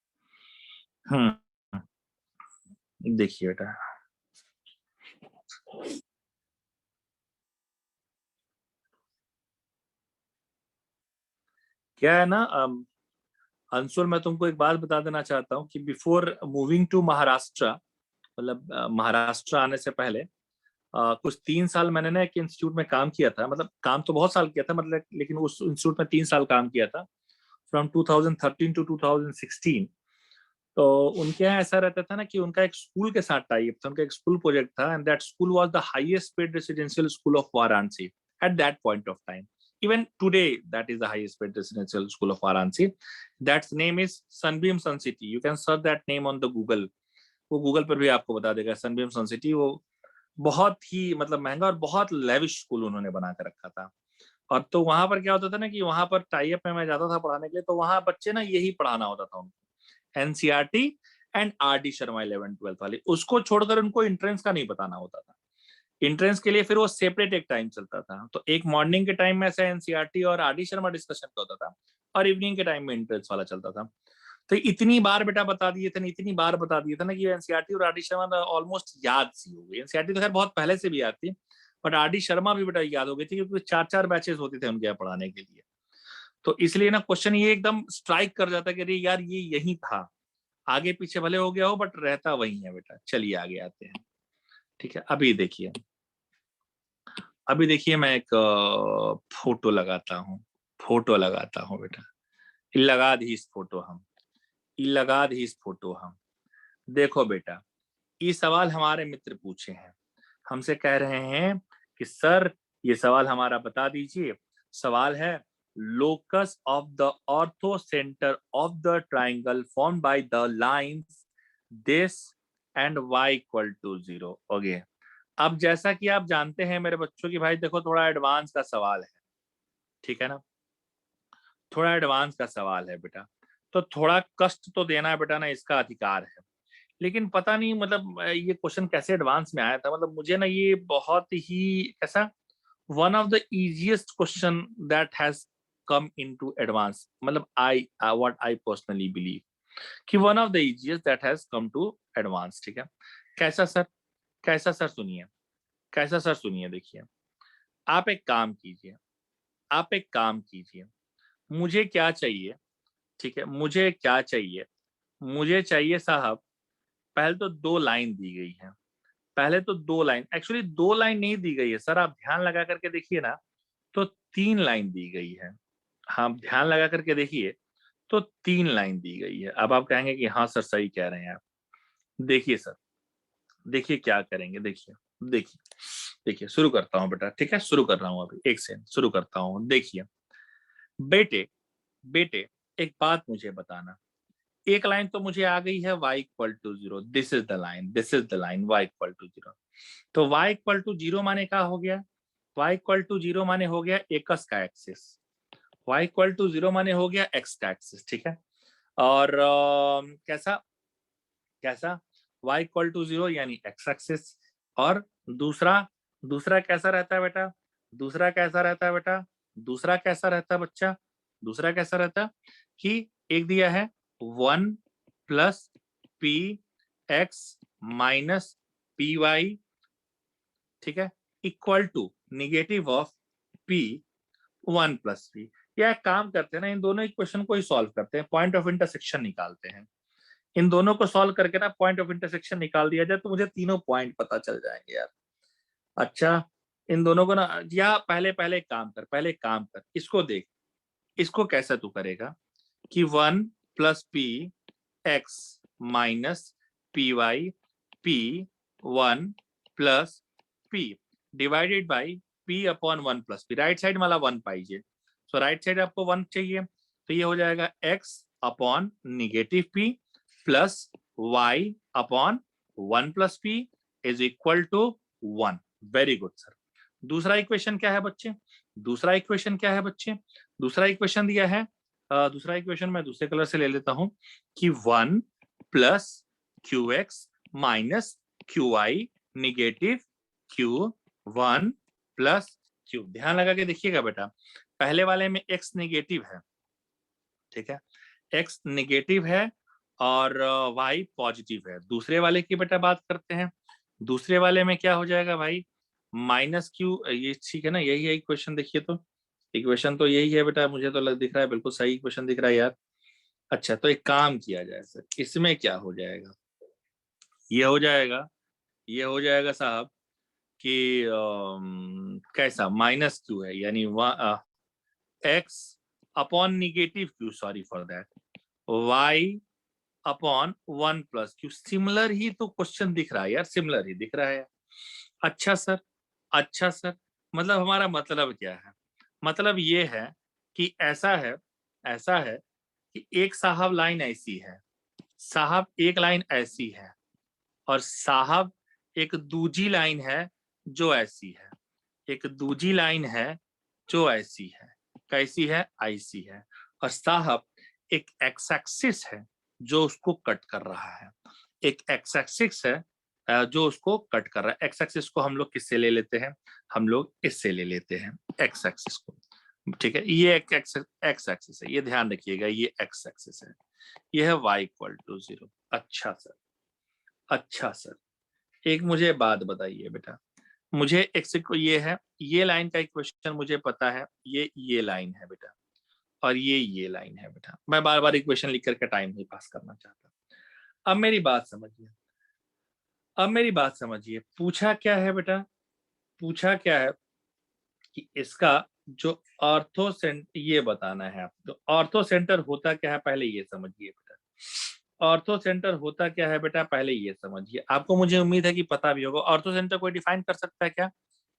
देखिए बेटा, क्या है ना अंशुल, मैं तुमको एक बात बता देना चाहता हूँ कि बिफोर मूविंग टू महाराष्ट्र, मतलब महाराष्ट्र आने से पहले कुछ 3 साल मैंने ना एक इंस्टीट्यूट में काम किया था। मतलब काम तो बहुत साल किया था, मतलब लेकिन उस इंस्टीट्यूट में 3 साल काम किया था, फ्रॉम 2013 टू 2016। तो उनके यहाँ ऐसा रहता था ना कि उनका एक स्कूल के साथ टाई अप था, उनका एक स्कूल प्रोजेक्ट था, and that school was the highest paid residential school of Varanasi at that point of time. Even today, that is the highest paid residential school of Varanasi. That name is Sunbeam Sun City. You can search that name on the Google. वो गूगल पर भी आपको बता देगा सनबीम सन सिटी। वो बहुत ही मतलब महंगा और बहुत लेविश स्कूल उन्होंने बना कर रखा था। और तो वहां पर क्या होता था ना कि वहां पर टाई अप में मैं जाता था पढ़ाने के लिए, तो वहां बच्चे ना यही पढ़ाना होता था उनको, NCERT and RD Sharma 11th-12th वाले। उसको छोड़कर उनको एंट्रेंस का नहीं बताना होता था। एंट्रेंस के लिए फिर वो सेपरेट एक टाइम चलता था। तो एक मॉर्निंग के टाइम में ऐसा एनसीईआरटी और आरडी शर्मा डिस्कशन का होता था, और इवनिंग के टाइम में एंट्रेंस वाला चलता था। तो इतनी बार बेटा बता दिए थे ना, इतनी बार बता दिए थे ना कि एनसीईआरटी और आरडी शर्मा ऑलमोस्ट याद सी हो गई। एनसीईआरटी तो खैर बहुत पहले से भी याद थी, बट आरडी शर्मा भी बेटा याद हो गई थी, क्योंकि 4-4 बैचेस होते थे उनके यहाँ पढ़ाने के लिए। तो इसलिए ना क्वेश्चन ये एकदम स्ट्राइक कर जाता है कि अरे यार ये यही था, आगे पीछे भले हो गया हो बट रहता वही है बेटा। चलिए आगे आते हैं। ठीक है, अभी देखिए, अभी देखिए मैं एक फोटो लगाता हूँ, फोटो लगाता हूँ बेटा। लगा दी इस फोटो हम, लगा दी इस फोटो हम। देखो बेटा, ये सवाल हमारे मित्र पूछे हैं, हमसे कह रहे हैं कि सर ये सवाल हमारा बता दीजिए। सवाल है locus of the orthocentre of the triangle form by the lines this and y equal to 0। Okay, अब जैसा कि आप जानते हैं मेरे बच्चों की, भाई देखो थोड़ा एडवांस का सवाल है, ठीक है ना, थोड़ा एडवांस का सवाल है बेटा, तो थोड़ा कष्ट तो देना बेटा ना इसका अधिकार है। लेकिन पता नहीं मतलब ये क्वेश्चन कैसे एडवांस में आया था। मतलब मुझे ना ये बहुत ही ऐसा one of the easiest question that has come into advance. मतलब I what I personally believe कि one of the easiest that has come to advance. ठीक है, कैसा सर, कैसा सर सुनिए, कैसा सर सुनिए। देखिए, आप एक काम कीजिए, आप एक काम कीजिए, मुझे क्या चाहिए, ठीक है, मुझे क्या चाहिए, मुझे चाहिए साहब, पहले तो 2 लाइन दी गई है, पहले तो 2 लाइन, एक्चुअली 2 लाइन नहीं दी गई है सर, आप ध्यान लगा करके देखिए ना, तो 3 लाइन दी गई है। हाँ ध्यान लगा करके देखिए, तो 3 लाइन दी गई है। अब आप कहेंगे कि हाँ सर सही कह रहे हैं आप। देखिए सर, देखिए क्या करेंगे, देखिए, देखिए, देखिए शुरू करता हूँ बेटा, ठीक है, शुरू कर रहा हूँ अभी, एक सेकंड शुरू करता हूँ। देखिए बेटे, बेटे एक बात मुझे बताना, एक लाइन तो मुझे आ गई है y equal to 0, this is the line, this is the line y equal to 0। तो y इक्वल टू 0 माने क्या हो गया, y इक्वल टू 0 माने हो गया एक्स का एक्सिस, y इक्वल टू 0 माने हो गया एक्स का एक्सिस। ठीक है, और कैसा, कैसा y इक्वल टू 0 यानी एक्स एक्सिस, और दूसरा, दूसरा कैसा रहता है बेटा, दूसरा कैसा रहता है बेटा, दूसरा कैसा रहता है बच्चा, दूसरा कैसा रहता है कि एक दिया है 1 plus p x minus p y, ठीक है, equal to negative of p 1 plus p. या एक काम करते हैं ना, इन दोनों इक्वेशन को ही सॉल्व करते हैं, पॉइंट ऑफ इंटरसेक्शन निकालते हैं। इन दोनों को सॉल्व करके ना पॉइंट ऑफ इंटरसेक्शन निकाल दिया जाए तो मुझे तीनों पॉइंट पता चल जाएंगे यार। अच्छा, इन दोनों को ना, या पहले पहले एक काम कर, पहले एक काम कर, इसको देख, इसको कैसा तू करेगा कि 1 plus p x minus p y p 1 plus p divided by p upon 1 plus p. Right side मला 1 पाहिजे, सो राइट साइड आपको 1 चाहिए, तो ये हो जाएगा x upon negative p plus y upon 1 plus p is equal to 1। Very good sir. दूसरा इक्वेशन क्या है बच्चे, दूसरा इक्वेशन क्या है बच्चे, दूसरा इक्वेशन दिया है, दूसरा इक्वेशन मैं दूसरे कलर से ले लेता हूं कि 1 plus Q x minus q y negative q1 plus q। ध्यान लगा के देखिएगा बेटा, पहले वाले में x नेगेटिव है, ठीक है, x नेगेटिव है और y पॉजिटिव है। दूसरे वाले की बेटा बात करते हैं, दूसरे वाले में क्या हो जाएगा भाई, माइनस क्यू, ये ठीक है ना, यही है इक्वेशन। देखिए तो इक्वेशन तो यही है बेटा, मुझे तो दिख रहा है, बिल्कुल सही इक्वेशन दिख रहा है यार। अच्छा तो एक काम किया जाए सर, इसमें क्या हो जाएगा, ये हो जाएगा, ये हो जाएगा साहब कि कैसा माइनस क्यू है, यानी X upon negative Q, sorry for that, Y upon 1 + Q. Similar ही तो क्वेश्चन दिख रहा है यार, सिमिलर ही दिख रहा है। अच्छा सर, अच्छा सर, मतलब हमारा मतलब क्या है, मतलब ये है कि ऐसा है, ऐसा है कि एक साहब लाइन ऐसी है, साहब एक लाइन ऐसी है, और साहब एक दूजी लाइन है जो ऐसी है, एक दूजी लाइन है जो ऐसी है, कैसी है, ऐसी है, और साहब एक एक्स एक्सिस है जो उसको कट कर रहा है, एक एक्स एक्सिस है जो उसको कट कर रहा है। एक्स एक्सिस को हम लोग किससे ले लेते हैं, हम लोग इससे ले लेते हैं एक्स एक्सिस को, ठीक है। ये एक एक्स एक्सिस है, ये ध्यान रखिएगा, ये एक्स एक्सिस है, ये है y = 0। अच्छा सर, अच्छा सर, एक मुझे बात बताइए बेटा, मुझे एक को ये है, ये लाइन का इक्वेशन मुझे पता है, ये लाइन है बेटा, और ये लाइन है बेटा। मैं बार बार इक्वेशन लिख करके टाइम नहीं पास करना चाहता। अब मेरी बात समझिए, अब मेरी बात समझिए, पूछा क्या है बेटा, पूछा क्या है कि इसका जो ऑर्थो सेंटर, ये बताना है आपको, ऑर्थो सेंटर होता क्या है पहले ये समझिए बेटा, ऑर्थो सेंटर होता क्या है बेटा पहले ये समझिए। आपको मुझे उम्मीद है कि पता भी होगा। ऑर्थो सेंटर कोई डिफाइन कर सकता है क्या,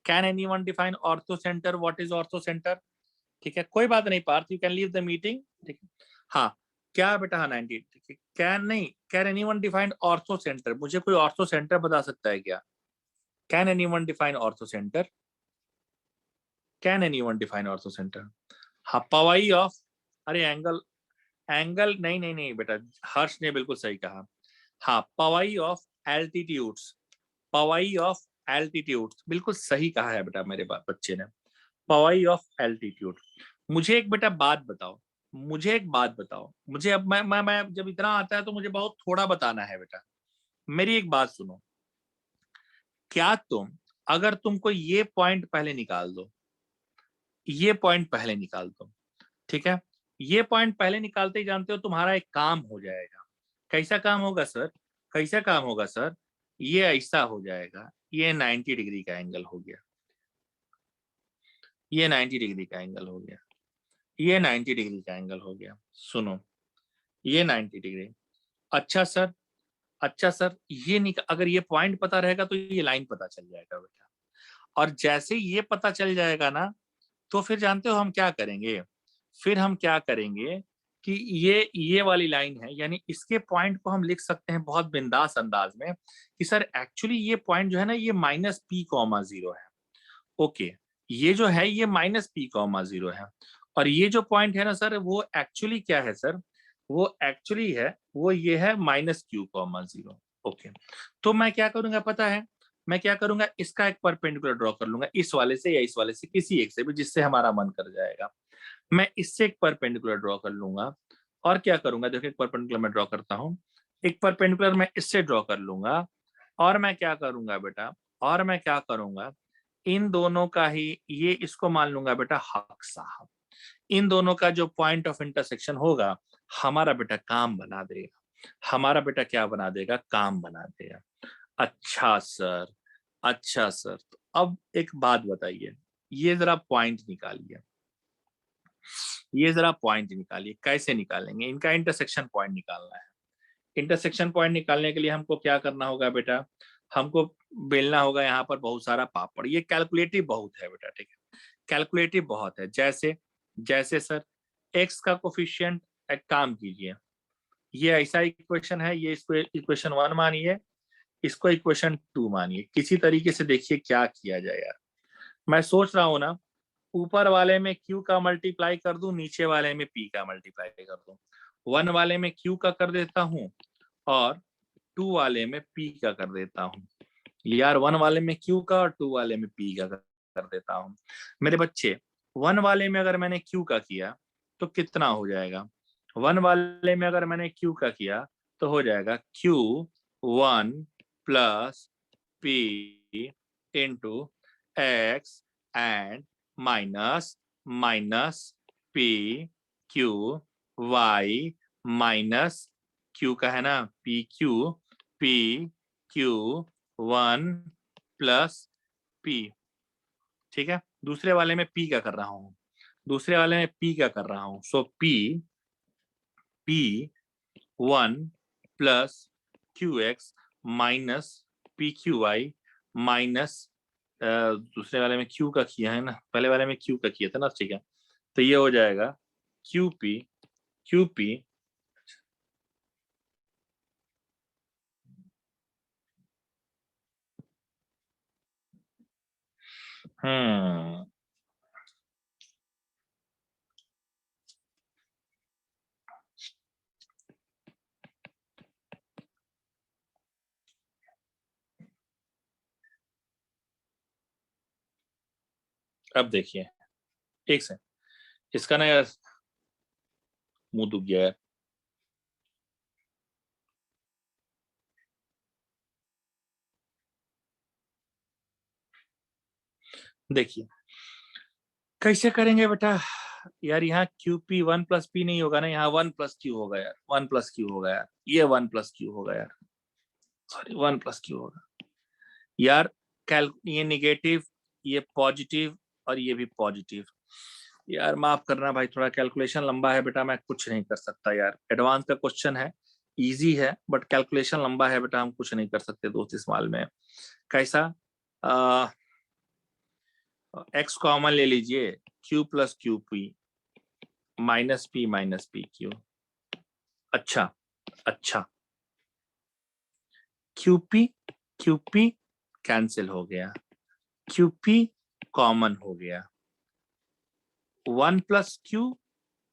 can anyone define orthocentre, what is orthocentre? ठीक है, कोई बात नहीं Parth, you can leave the meeting, ठीक है। हाँ, क्या बेटा, हाँ 90, ठीक है। कैन नहीं, can anyone define ortho centre, मुझे कोई ऑर्थो सेंटर बता सकता है क्या? Can anyone define ortho centre, can anyone define ortho centre? हाँ, पवाई ऑफ, अरे एंगल, एंगल नहीं नहीं नहीं बेटा, हर्ष ने बिल्कुल सही कहा। हाँ, पवाई of altitudes, Powai of altitudes, बिल्कुल सही कहा है बेटा मेरे बच्चे ने, पवाई ऑफ एल्टीट्यूड। मुझे एक बेटा बात बताओ, मुझे एक बात बताओ, मुझे अब मैं जब इतना आता है तो मुझे बहुत थोड़ा बताना है बेटा। मेरी एक बात सुनो, क्या तुम, अगर तुमको ये पॉइंट पहले निकाल दो, ये पॉइंट पहले निकाल दो, ठीक है, ये पॉइंट पहले निकालते ही जानते हो तुम्हारा एक काम हो जाएगा। कैसा काम होगा सर, कैसा काम होगा सर? ये ऐसा हो जाएगा, ये 90 डिग्री का एंगल हो गया, ये 90 डिग्री का एंगल हो गया, ये 90 डिग्री का एंगल हो गया। सुनो, ये 90 डिग्री। अच्छा सर, अच्छा सर, ये अगर ये पॉइंट पता रहेगा तो ये लाइन पता चल जाएगा बेटा, और जैसे ये पता चल जाएगा ना, तो फिर जानते हो हम क्या करेंगे, फिर हम क्या करेंगे कि ये वाली लाइन है, यानी इसके पॉइंट को हम लिख सकते हैं बहुत बिंदास अंदाज में कि सर एक्चुअली ये पॉइंट जो है ना, ये -p,0 है। ओके, ये जो है ये -p,0 है, और ये जो पॉइंट है ना सर, वो एक्चुअली क्या है सर, वो एक्चुअली है, वो ये है -q,0। ओके, तो मैं क्या करूंगा पता है, मैं क्या करूंगा, इसका एक परपेंडिकुलर ड्रॉ कर लूंगा, इस वाले से या इस वाले से, किसी एक से भी, जिससे हमारा मन कर जाएगा। मैं इससे एक परपेंडिकुलर ड्रॉ कर लूंगा, और क्या करूंगा, देखो एक परपेंडिकुलर मैं ड्रॉ करता हूं, एक परपेंडिकुलर मैं इससे ड्रॉ कर लूंगा, और मैं क्या करूंगा बेटा, और मैं क्या करूंगा, इन दोनों का ही, ये इसको मान लूंगा बेटा हक साहब, इन दोनों का जो पॉइंट ऑफ इंटरसेक्शन होगा, हमारा बेटा काम बना देगा, हमारा बेटा क्या बना देगा, काम बना देगा। अच्छा सर, अच्छा सर, तो अब एक बात बताइए, ये जरा पॉइंट निकालिए, ये जरा पॉइंट निकालिए, कैसे निकालेंगे, इनका इंटरसेक्शन पॉइंट निकालना है। इंटरसेक्शन पॉइंट निकालने के लिए हमको क्या करना होगा बेटा, हमको बेलना होगा यहाँ पर बहुत सारा पापड़, ये कैलकुलेटिव बहुत है बेटा, ठीक है, कैलकुलेटिव बहुत है। जैसे, जैसे सर x का कोफिशिएंट, एक काम कीजिए, ये ऐसा इक्वेशन है, ये इसको इक्वेशन 1 मानिए, इसको इक्वेशन 2 मानिए, किसी तरीके से देखिए क्या किया जाए यार। मैं सोच रहा हूँ ना, ऊपर वाले में q का मल्टीप्लाई कर दूं, नीचे वाले में p का मल्टीप्लाई कर दूं, 1 वाले में q का कर देता हूँ, और 2 वाले में p का कर देता हूँ यार, 1 वाले में q का और 2 वाले में p का कर देता हूँ। मेरे बच्चे, 1 वाले में अगर मैंने q का किया तो कितना हो जाएगा, 1 वाले में अगर मैंने q का किया तो हो जाएगा q1 + p into x and minus minus P Q Y minus q का है ना पी क्यू 1 प्लस पी। ठीक है, दूसरे वाले में पी क्या कर रहा हूं, दूसरे वाले में पी क्या कर रहा हूं, so P 1 plus Q x minus P Q Y minus दूसरे वाले में क्यू का किया है ना, पहले वाले में क्यू का किया था ना। ठीक है, तो ये हो जाएगा क्यू पी हम्म अब देखिए एक से इसका ना यार मुंह दुख गया है। देखिए कैसे करेंगे बेटा यार, यहाँ क्यू पी 1 प्लस पी नहीं होगा ना, यहाँ 1 प्लस क्यू होगा यार, 1 प्लस क्यू होगा यार, ये 1 प्लस क्यू होगा यार, सॉरी 1 प्लस क्यू होगा यार। ये निगेटिव, ये पॉजिटिव और ये भी पॉजिटिव। यार माफ करना भाई, थोड़ा कैलकुलेशन लंबा है बेटा, मैं कुछ नहीं कर सकता यार, एडवांस का क्वेश्चन है, इजी है बट कैलकुलेशन लंबा है बेटा, हम कुछ नहीं कर सकते दोस्त इस माल में। कैसा एक्स कॉमन ले लीजिए, Q plus Q P minus P Q. अच्छा अच्छा, क्यूपी कैंसिल हो गया, क्यूपी कॉमन हो गया, 1 प्लस क्यू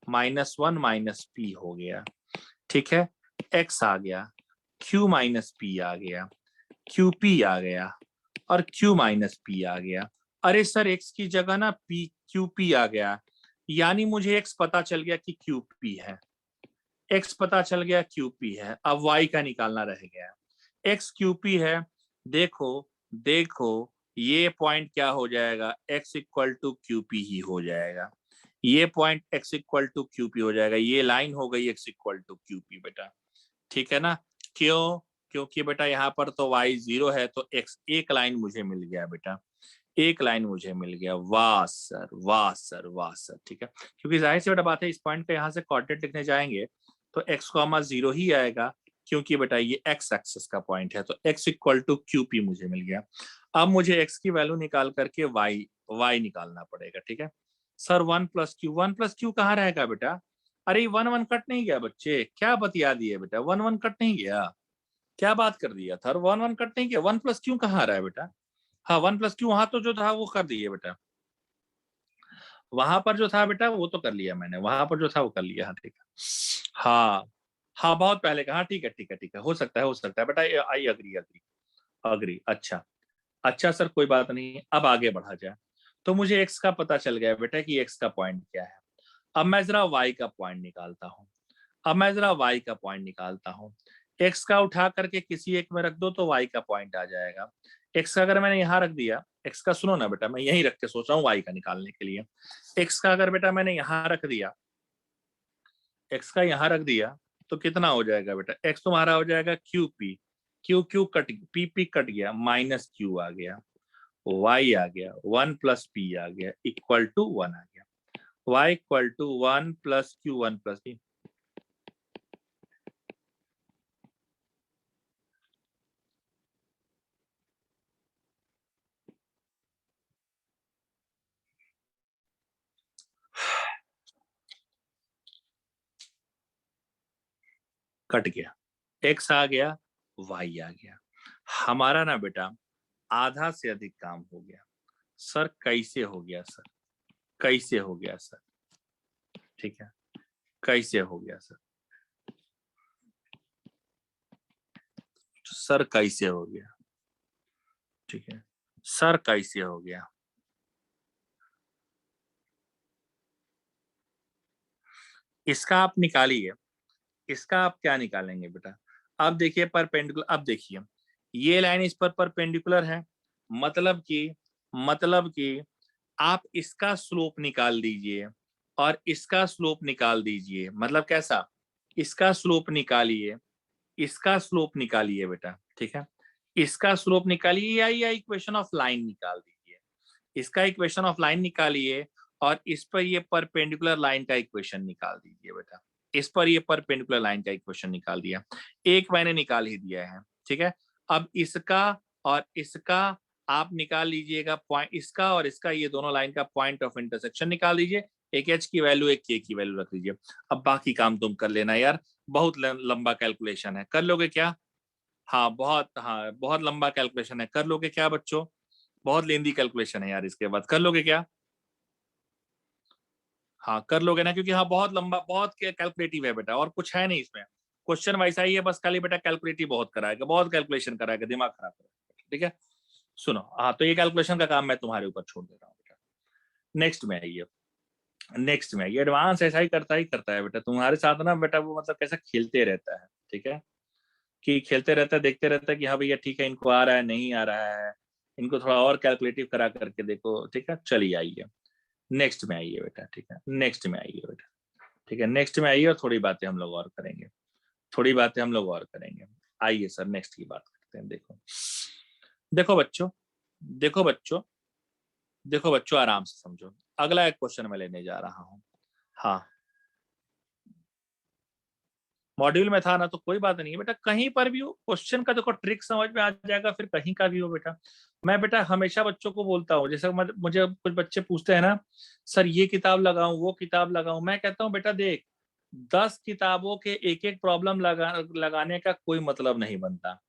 -1 माइनस पी हो गया। ठीक है, एक्स आ गया, क्यू माइनस पी आ गया, क्यू पी आ गया और क्यू माइनस पी आ गया। अरे सर एक्स की जगह ना पी क्यू पी आ गया, यानी मुझे एक्स पता चल गया कि क्यू पी है, एक्स पता चल गया क्यू पी है, अब वाई का निकालना रह गया। एक्स क्यू पी है, देखो देखो ये पॉइंट क्या हो जाएगा, X equal to Q P ही हो जाएगा, ये point X equal to Q P हो जाएगा, ये लाइन हो गई X equal to Q P बेटा। ठीक है ना, क्यों, क्योंकि बेटा यहाँ पर तो y 0 है, तो x एक लाइन मुझे मिल गया बेटा, एक लाइन मुझे मिल गया। वाह सर वाह सर वाह सर। ठीक है, क्योंकि जाहिर सी बेटा बात है, इस पॉइंट पे यहाँ से कोऑर्डिनेट लिखने जाएंगे तो x कॉमा 0 ही आएगा, क्योंकि बेटा ये x एक्सिस का पॉइंट है, तो x equal to Q p मुझे मिल गया। अब मुझे x की वैल्यू निकाल करके y निकालना पड़ेगा। ठीक है सर, 1 प्लस क्यू कहाँ रहेगा बेटा, अरे 1 1 कट नहीं गया बच्चे, क्या बतिया दिए बेटा, 1 1 कट नहीं गया, क्या बात कर दिया था, 1 1 कट नहीं गया, 1 प्लस क्यू कहाँ आ रहा है बेटा, हाँ 1 प्लस क्यू वहां तो जो था वो कर दिए बेटा, वहां पर जो था बेटा वो तो कर लिया मैंने, वहां पर जो था वो कर लिया। हाँ ठीक है, हाँ हाँ बहुत पहले का, हाँ ठीक है ठीक है ठीक है, हो सकता है बेटा, आई अग्री अग्री अग्री। अच्छा अच्छा सर कोई बात नहीं, अब आगे बढ़ा जाए। तो मुझे एक्स का पता चल गया बेटा कि एक्स का पॉइंट क्या है। अब मैं जरा वाई का पॉइंट निकालता हूँ, अब मैं जरा वाई का पॉइंट निकालता हूँ। एक्स का उठा करके किसी एक में रख दो तो वाई का पॉइंट आ जाएगा। एक्स का अगर मैंने यहाँ रख दिया, एक्स का सुनो ना बेटा, मैं यहीं रख के सोच रहा हूँ वाई का निकालने के लिए। एक्स का अगर बेटा मैंने यहाँ रख दिया, एक्स का यहाँ रख दिया तो कितना हो जाएगा बेटा, एक्स तुम्हारा हो जाएगा Q P, Q Q cut P P cut गया, माइनस क्यू आ गया, वाई आ गया 1 प्लस पी आ गया इक्वल टू 1 आ गया, y equal to 1 plus q 1 plus p. Cut गया, एक्स आ गया, वाई आ गया, हमारा ना बेटा आधा से अधिक काम हो गया। सर कैसे हो गया सर, कैसे हो गया सर, ठीक है कैसे हो गया सर, सर कैसे हो गया, ठीक है सर कैसे हो गया। इसका आप निकालिए, इसका आप क्या निकालेंगे बेटा, अब देखिए परपेंडिकुलर, अब देखिए ये लाइन इस पर परपेंडिकुलर है, मतलब कि आप इसका स्लोप निकाल दीजिए और इसका स्लोप निकाल दीजिए। मतलब कैसा, इसका स्लोप निकालिए, इसका स्लोप निकालिए बेटा, ठीक है, इसका स्लोप निकालिए या इक्वेशन ऑफ लाइन निकाल दीजिए, इसका इक्वेशन ऑफ लाइन निकालिए और इस पर ये परपेंडिकुलर लाइन का इक्वेशन निकाल दीजिए बेटा, इस पर ये परपेंडिकुलर लाइन का इक्वेशन निकाल दिया, एक मैंने निकाल ही दिया है, ठीक है। अब इसका और इसका आप निकाल लीजिएगा पॉइंट, इसका और इसका, ये दोनों लाइन का पॉइंट ऑफ इंटरसेक्शन निकाल दीजिए, एक एच की वैल्यू एक के की वैल्यू रख लीजिए। अब बाकी काम तुम कर लेना यार, बहुत लंबा कैलकुलेशन है, कर लोगे क्या? हाँ बहुत लंबा कैलकुलेशन है, कर लोगे क्या बच्चों? बहुत लेंदी कैलकुलेशन है यार, इसके बाद कर लोगे क्या? हाँ कर लोगे ना, क्योंकि हाँ बहुत लंबा, बहुत कैलकुलेटिव है बेटा, और कुछ है नहीं इसमें, क्वेश्चन वैसा ही है, बस खाली बेटा कैलकुलेटिव बहुत कराएगा, बहुत कैलकुलेशन कराएगा, दिमाग खराब कराएगा, ठीक है। सुनो, हाँ तो ये कैलकुलेशन का काम मैं तुम्हारे ऊपर छोड़ दे रहा हूँ बेटा। नेक्स्ट में आइए, नेक्स्ट में आइए, एडवांस ऐसा ही करता है बेटा तुम्हारे साथ ना बेटा, वो मतलब कैसा खेलते रहता है, ठीक है, कि खेलते रहता है, देखते रहता है कि हाँ भैया ठीक है, इनको आ रहा है नहीं आ रहा है, इनको थोड़ा और कैलकुलेटिव करा करके देखो, ठीक है। चलिए आइए नेक्स्ट में आइए बेटा, ठीक है, नेक्स्ट में आइए बेटा, ठीक है, नेक्स्ट में आइए और थोड़ी बातें हम लोग और करेंगे, थोड़ी बातें हम लोग और करेंगे। आइए सर नेक्स्ट की बात करते हैं। देखो देखो बच्चों, देखो बच्चों, देखो बच्चों, आराम से समझो, अगला एक क्वेश्चन मैं लेने जा रहा हूँ। हाँ मॉड्यूल में था ना, तो कोई बात नहीं है बेटा, कहीं पर भी हो क्वेश्चन का देखो ट्रिक समझ में आ जाएगा, फिर कहीं का भी हो बेटा। मैं बेटा हमेशा बच्चों को बोलता हूँ, जैसे मुझे कुछ बच्चे पूछते हैं ना, सर ये किताब लगाऊं वो किताब लगाऊं, मैं कहता हूँ बेटा देख, 10 किताबों के एक एक प्रॉब्लम लगाने का कोई मतलब नहीं बनता।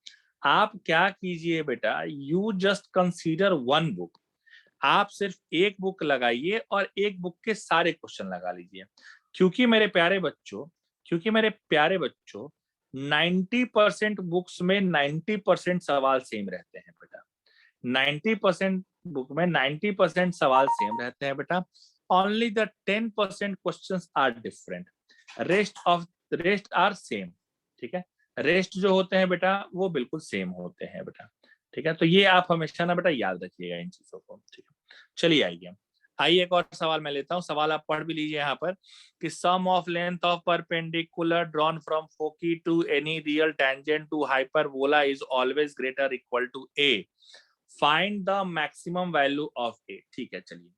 आप क्या कीजिए बेटा, you just consider one book, आप सिर्फ एक बुक लगाइए और एक बुक के सारे क्वेश्चन लगा लीजिए। क्योंकि मेरे प्यारे बच्चों, क्योंकि मेरे प्यारे बच्चों, 90% बुक्स में 90% सवाल सेम रहते हैं बेटा, 90% बुक में 90% सवाल सेम रहते हैं बेटा, only the 10% questions are different, rest are same, ठीक है, रेस्ट जो होते हैं बेटा वो बिल्कुल सेम होते हैं बेटा, ठीक है। तो ये आप हमेशा ना बेटा याद रखिएगा इन चीजों को, ठीक है। चलिए आइए, आइए एक और सवाल मैं लेता हूं, सवाल आप पढ़ भी लीजिए यहाँ पर, कि sum of length of perpendicular drawn from foci to any real tangent to hyperbola is always greater equal to A, find the maximum value of A. ठीक है चलिए,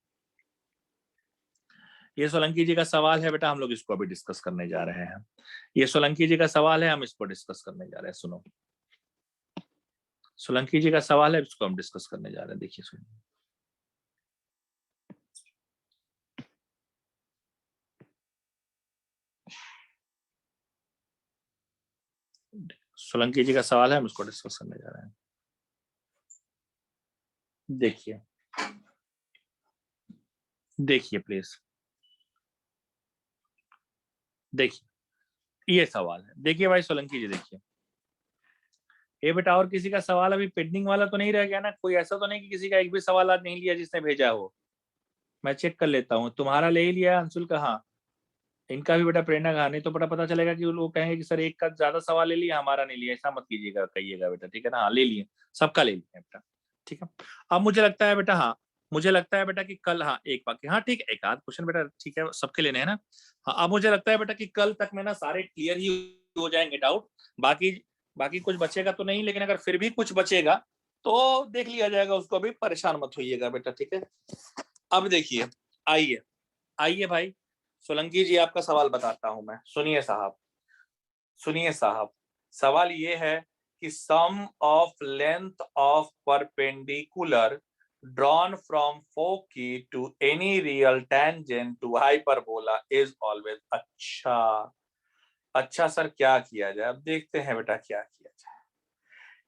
ये सोलंकी जी का सवाल है बेटा, हम लोग इसको अभी डिस्कस करने जा रहे हैं, ये सोलंकी जी का सवाल है, हम इसको डिस्कस करने जा रहे हैं। सुनो, सोलंकी जी का सवाल है, इसको हम डिस्कस करने जा रहे हैं, देखिए सुनिए। सोलंकी जी का सवाल है, हम इसको डिस्कस करने जा रहे हैं। देखिए, देखिए प्लीज, देखिए ये सवाल है, देखिए भाई सोलंकी जी, देखिए ये बेटा, और किसी का सवाल अभी पेंडिंग वाला तो नहीं रह गया ना? कोई ऐसा तो नहीं कि किसी का एक भी सवाल आज नहीं लिया जिसने भेजा हो? मैं चेक कर लेता हूँ, तुम्हारा ले ही लिया अंशुल का? हाँ, इनका भी बेटा प्रेरणा का, नहीं तो बेटा पता चलेगा कि वो लोग कहेंगे कि सर एक का ज्यादा सवाल ले लिया, हमारा नहीं लिया, ऐसा मत कीजिएगा, कहिएगा बेटा, ठीक है ना? हाँ ले लिए, सबका ले लिया बेटा, ठीक है। अब मुझे लगता है बेटा, हाँ मुझे लगता है बेटा कि कल, हाँ एक बाकी, हाँ ठीक है, एक आध क्वेश्चन बेटा, ठीक है सबके लेने हैं ना। हाँ अब मुझे लगता है बेटा कि कल तक में ना सारे क्लियर ही हो जाएंगे डाउट, बाकी बाकी कुछ बचेगा तो नहीं, लेकिन अगर फिर भी कुछ बचेगा तो देख लिया जाएगा, उसको अभी परेशान मत होइएगा बेटा, ठीक है। अब देखिए, आइए आइए भाई सोलंकी जी, आपका सवाल बताता हूं मैं, सुनिए साहब, सुनिए साहब, सवाल ये है कि sum of length of perpendicular drawn from foci to any real tangent to hyperbola is always। अच्छा अच्छा सर, क्या किया जाए? अब देखते हैं बेटा क्या किया जाए।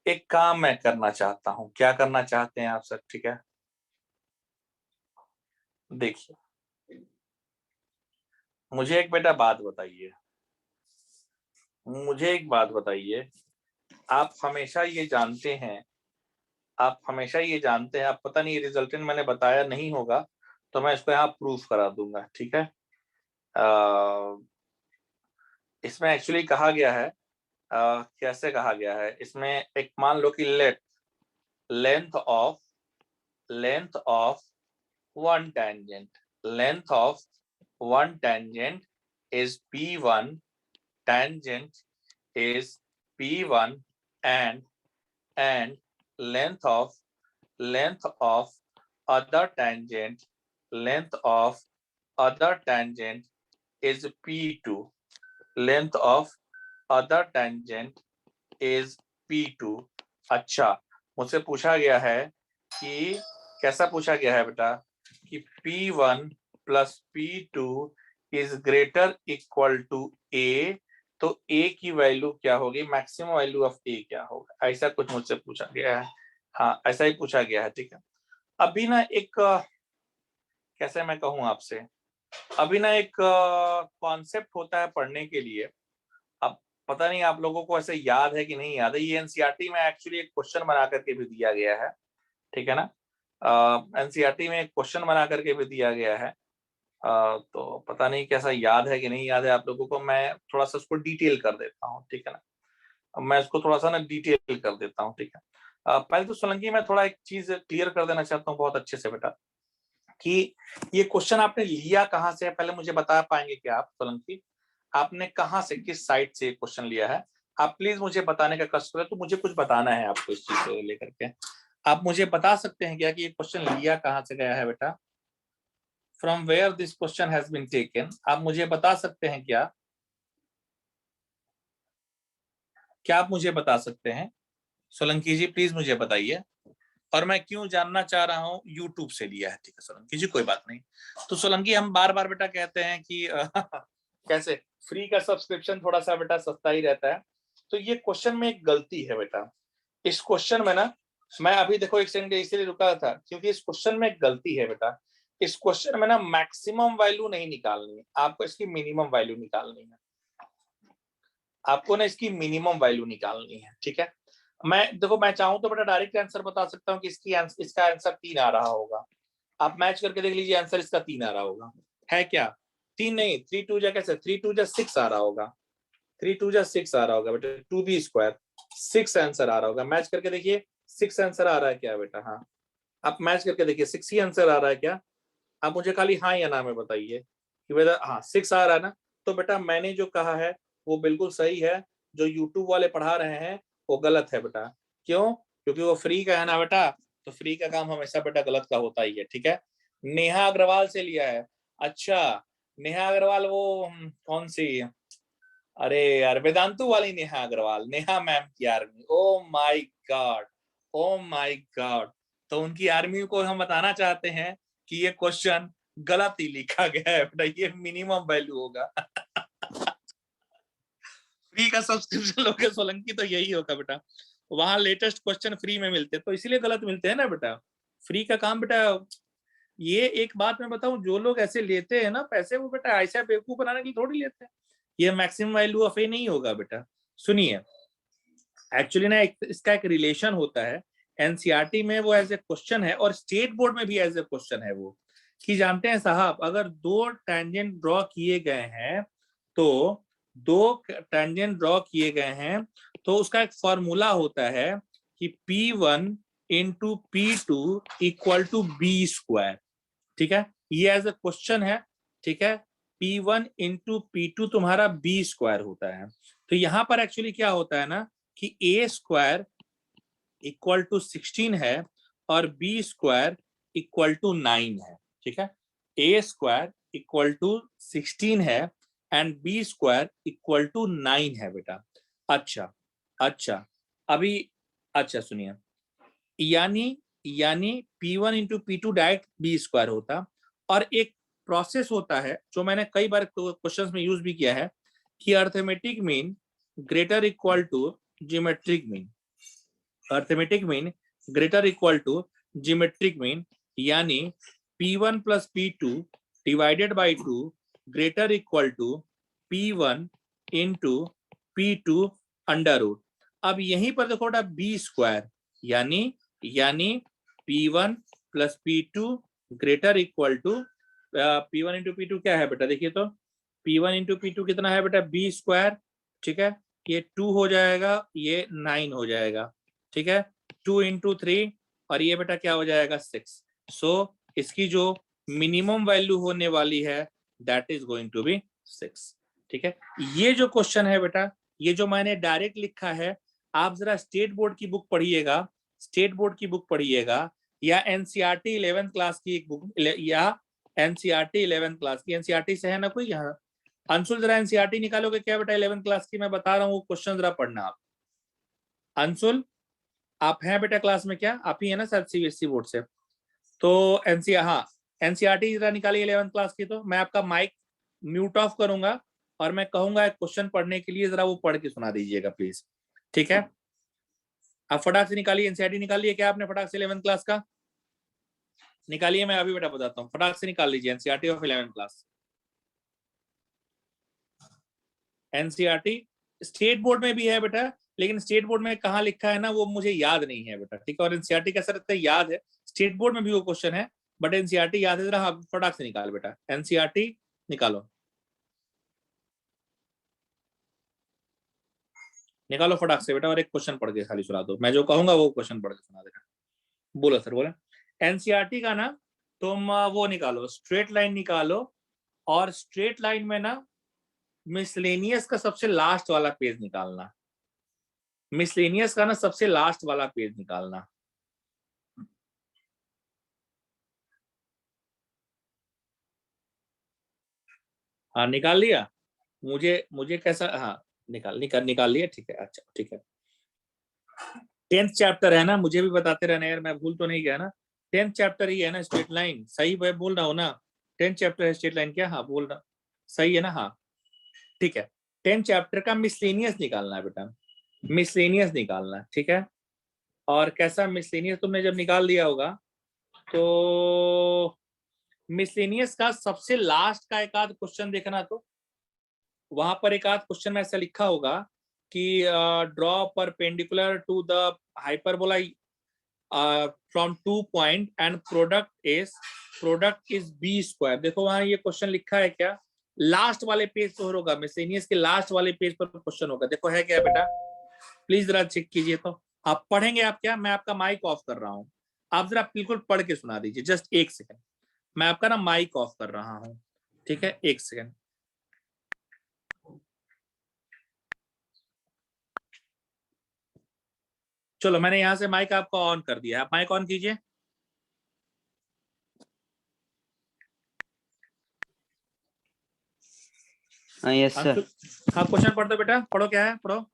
एक काम मैं करना चाहता हूं, क्या करना चाहते हैं आप सर? ठीक है, देखिए मुझे एक बेटा बात बताइए, मुझे एक बात बताइए, आप हमेशा ये जानते हैं, आप हमेशा ये जानते हैं, आप पता नहीं रिजल्टेंट मैंने बताया नहीं होगा तो मैं इसको यहाँ प्रूफ करा दूंगा, ठीक है। इसमें एक्चुअली कहा गया है, कैसे कहा गया है इसमें, एक मान लो कि length of one tangent. Length of one tangent is P1. Tangent is P1 and length of other tangent is P2. Length of other tangent is P2. अच्छा, मुझसे पूछा गया है कि कैसा पूछा गया है बेटा कि P1 plus P2 is greater equal to A, तो A की वैल्यू क्या होगी, मैक्सिमम वैल्यू ऑफ A क्या होगा, ऐसा कुछ मुझसे पूछा गया है। हाँ, ऐसा ही पूछा गया है, ठीक है। अभी ना एक कैसे मैं कहूँ आपसे, अभी ना एक कॉन्सेप्ट होता है पढ़ने के लिए, अब पता नहीं आप लोगों को ऐसे याद है कि नहीं याद है, ये एनसीईआरटी में एक्चुअली एक क्वेश्चन बना करके भी दिया गया है, ठीक है ना। एनसीईआरटी में एक क्वेश्चन बना करके भी दिया गया है, तो पता नहीं कैसा याद है कि नहीं याद है आप लोगों को, मैं थोड़ा सा उसको डिटेल कर देता हूँ, ठीक है ना। मैं इसको थोड़ा सा ना डिटेल कर देता हूँ, ठीक है। पहले तो सोलंकी मैं थोड़ा एक चीज क्लियर कर देना चाहता हूँ बहुत अच्छे से बेटा, कि ये क्वेश्चन आपने लिया कहाँ से है, पहले मुझे बता पाएंगे क्या आप सोलंकी, आपने कहाँ से, किस साइट से क्वेश्चन लिया है, आप प्लीज मुझे बताने का कष्ट करें, तो मुझे कुछ बताना है आपको इस चीज को लेकर के, आप मुझे बता सकते हैं क्या कि ये क्वेश्चन लिया कहाँ से गया है बेटा, from where this question has been taken, आप मुझे बता सकते हैं क्या, क्या आप मुझे बता सकते हैं सोलंकी जी, प्लीज मुझे बताइए। और मैं क्यों जानना चाह रहा हूँ, यूट्यूब से लिया है, ठीक है सोलंकी जी, कोई बात नहीं। तो सोलंकी हम बार बार बेटा कहते हैं कि कैसे फ्री का सब्सक्रिप्शन थोड़ा सा बेटा सस्ता ही रहता है, तो ये क्वेश्चन में एक गलती है बेटा, इस क्वेश्चन में ना, मैं अभी देखो एक सेकंड इसीलिए रुका था क्योंकि इस क्वेश्चन में एक गलती है बेटा, इस क्वेश्चन में ना मैक्सिमम वैल्यू नहीं निकालनी है, आपको इसकी मिनिमम वैल्यू निकालनी है, आपको ना इसकी मिनिमम वैल्यू निकालनी है, ठीक है। मैं देखो मैं चाहूं तो बेटा डायरेक्ट आंसर बता सकता हूँ कि इसका आंसर 3 आ रहा होगा, आप मैच करके देख लीजिए, आंसर इसका 3 आ रहा होगा, है क्या, 3 नहीं, 3 2 जा कैसे, 3 2 जा 6 आ रहा होगा, 3 2 जा 6 आ रहा होगा बेटा, 2b स्क्वायर 6 आंसर आ रहा होगा, मैच करके देखिए 6 आंसर आ रहा है क्या बेटा, हाँ आप मैच करके देखिए 6 ही आंसर आ रहा है क्या, आप मुझे खाली हाँ या ना में बताइए कि बेटा हाँ 6 आ रहा है ना, तो बेटा मैंने जो कहा है वो बिल्कुल सही है, जो यूट्यूब वाले पढ़ा रहे हैं वो गलत है बेटा, क्यों, क्योंकि वो फ्री का है ना बेटा, तो फ्री का काम हमेशा बेटा गलत का होता ही है, ठीक है। नेहा अग्रवाल से लिया है, अच्छा नेहा अग्रवाल वो कौन सी, अरे यार वेदांतु वाली नेहा अग्रवाल, नेहा मैम की army, oh my God, oh my God, तो उनकी आर्मी को हम बताना चाहते हैं कि ये क्वेश्चन गलत ही लिखा गया है बेटा, ये मिनिमम वैल्यू होगा। फ्री का सब्सक्रिप्शन लोगे सोलंकी तो यही होगा बेटा, वहां लेटेस्ट क्वेश्चन फ्री में मिलते हैं, तो इसीलिए गलत मिलते हैं ना बेटा, फ्री का काम बेटा, ये एक बात मैं बताऊं, जो लोग ऐसे लेते हैं ना पैसे, वो बेटा ऐसा बेवकूफ बनाने के लिए थोड़ी लेते हैं, ये मैक्सिमम वैल्यू ऑफ ए नहीं होगा बेटा। सुनिए एक्चुअली ना इसका एक रिलेशन होता है, एनसीईआरटी में वो एज ए क्वेश्चन है और स्टेट बोर्ड में भी एज ए क्वेश्चन है वो, कि जानते हैं साहब अगर दो टेंजेंट ड्रॉ किए गए हैं, तो दो टेंजेंट ड्रॉ किए गए हैं तो उसका एक फॉर्मूला होता है कि P1 into P2 equal to b square, ठीक है, ये एज ए क्वेश्चन है, ठीक है। P1 इंटू P2 तुम्हारा बी स्क्वायर होता है, तो यहां पर एक्चुअली क्या होता है ना कि ए स्क्वायर इक्वल टू 16 है और बी स्क्वायर इक्वल टू 9 है, ठीक है, ए स्क्वायर इक्वल टू 16 है and b square equal to 9 है बेटा। अच्छा अच्छा, अभी अच्छा सुनिए, यानी P1 into P2 direct B square होता, और एक प्रोसेस होता है जो मैंने कई बार क्वेश्चंस में यूज भी किया है कि arithmetic mean greater equal to geometric mean, arithmetic mean greater equal to geometric mean, यानी P1 plus P2 divided by 2 greater equal to P1 into P2 under root. अब यहीं पर देखो बेटा बी स्क्वायर, यानी P1 plus P2 greater equal to P1 into P2 क्या है बेटा, देखिए तो P1 इंटू P2 कितना है बेटा बी स्क्वायर, ठीक है, ये 2 हो जाएगा, ये 9 हो जाएगा, ठीक है, 2 इंटू 3 और ये बेटा क्या हो जाएगा 6, सो इसकी जो मिनिमम वैल्यू होने वाली है that is going to be 6। ठीक है, ये जो क्वेश्चन है बेटा, ये जो मैंने डायरेक्ट लिखा है, आप जरा स्टेट बोर्ड की बुक पढ़िएगा, स्टेट बोर्ड की बुक पढ़िएगा, या एनसीईआरटी 11th क्लास की एक बुक, या एनसीईआरटी 11th क्लास की, एनसीईआरटी से है ना कोई यहाँ? अंशुल जरा एनसीईआरटी निकालोगे क्या बेटा 11th क्लास की? मैं बता रहा हूँ क्वेश्चन जरा पढ़ना आप। अंशुल आप हैं बेटा क्लास में क्या? आप ही है ना शायद सीबीएसई बोर्ड से? तो एनसीईआरटी जरा निकालिए 11th क्लास की। तो मैं आपका माइक म्यूट ऑफ करूंगा और मैं कहूंगा एक क्वेश्चन पढ़ने के लिए, जरा वो पढ़ के सुना दीजिएगा प्लीज। ठीक है, आप फटाक से निकालिए। एनसीईआरटी निकालिए क्या आपने फटाक से 11th क्लास का? निकालिए, मैं अभी बेटा बताता हूँ, फटाक से निकाल लीजिए NCERT of 11th class. NCERT state board में भी है बेटा, लेकिन स्टेट बोर्ड में कहाँ लिखा है ना वो मुझे याद नहीं है बेटा। ठीक है, और एनसीईआरटी कैसा रहता है याद है, स्टेट बोर्ड में भी वो क्वेश्चन है, बट एनसीईआरटी याद है। जरा फटाक से निकाल बेटा, एनसीईआरटी निकालो, निकालो फटाक से बेटा, और एक क्वेश्चन पढ़ के खाली सुना दो। मैं जो कहूंगा वो क्वेश्चन पढ़ के सुना देना। बोलो सर, बोले। एनसीईआरटी का ना तुम वो निकालो, स्ट्रेट लाइन निकालो, और स्ट्रेट लाइन में ना मिसलेनियस का सबसे लास्ट वाला पेज निकालना, मिसलेनियस का ना सबसे लास्ट वाला पेज निकालना। हाँ निकाल लिया? मुझे कैसा, हाँ निकाल लिया। ठीक है, अच्छा ठीक है। 10th चैप्टर है ना, मुझे भी बताते रहना यार, मैं भूल तो नहीं गया ना। 10th चैप्टर ही है ना स्ट्रेट लाइन, सही मैं बोल रहा हूँ ना? 10th चैप्टर है स्ट्रेट लाइन क्या? हाँ बोल रहा, सही है ना? हाँ ठीक है। 10th चैप्टर का मिसलेनियस निकालना है बेटा, मिसलेनियस निकालना है। ठीक है, और कैसा मिसलेनियस तुमने जब निकाल दिया होगा तो मिसलेनियस का सबसे लास्ट का एक आध क्वेश्चन देखना, तो वहां पर एक आध क्वेश्चन में ऐसा लिखा होगा कि draw perpendicular to the hyperbola from 2 point and product is b square. देखो वहां ये क्वेश्चन लिखा है क्या? लास्ट वाले पेज पर होगा, मिसलेनियस के लास्ट वाले पेज पर क्वेश्चन होगा। देखो है क्या बेटा? प्लीज जरा चेक कीजिए। तो आप पढ़ेंगे आप क्या? मैं आपका माइक ऑफ कर रहा हूँ, आप जरा बिल्कुल पढ़ के सुना दीजिए, जस्ट एक सेकंड। मैं आपका ना माइक ऑफ कर रहा हूँ, ठीक है, एक सेकंड। चलो मैंने यहां से माइक आपको ऑन कर दिया, आप माइक ऑन कीजिए। Yes, sir. हाँ क्वेश्चन पढ़ दो बेटा, पढ़ो क्या है, पढ़ो।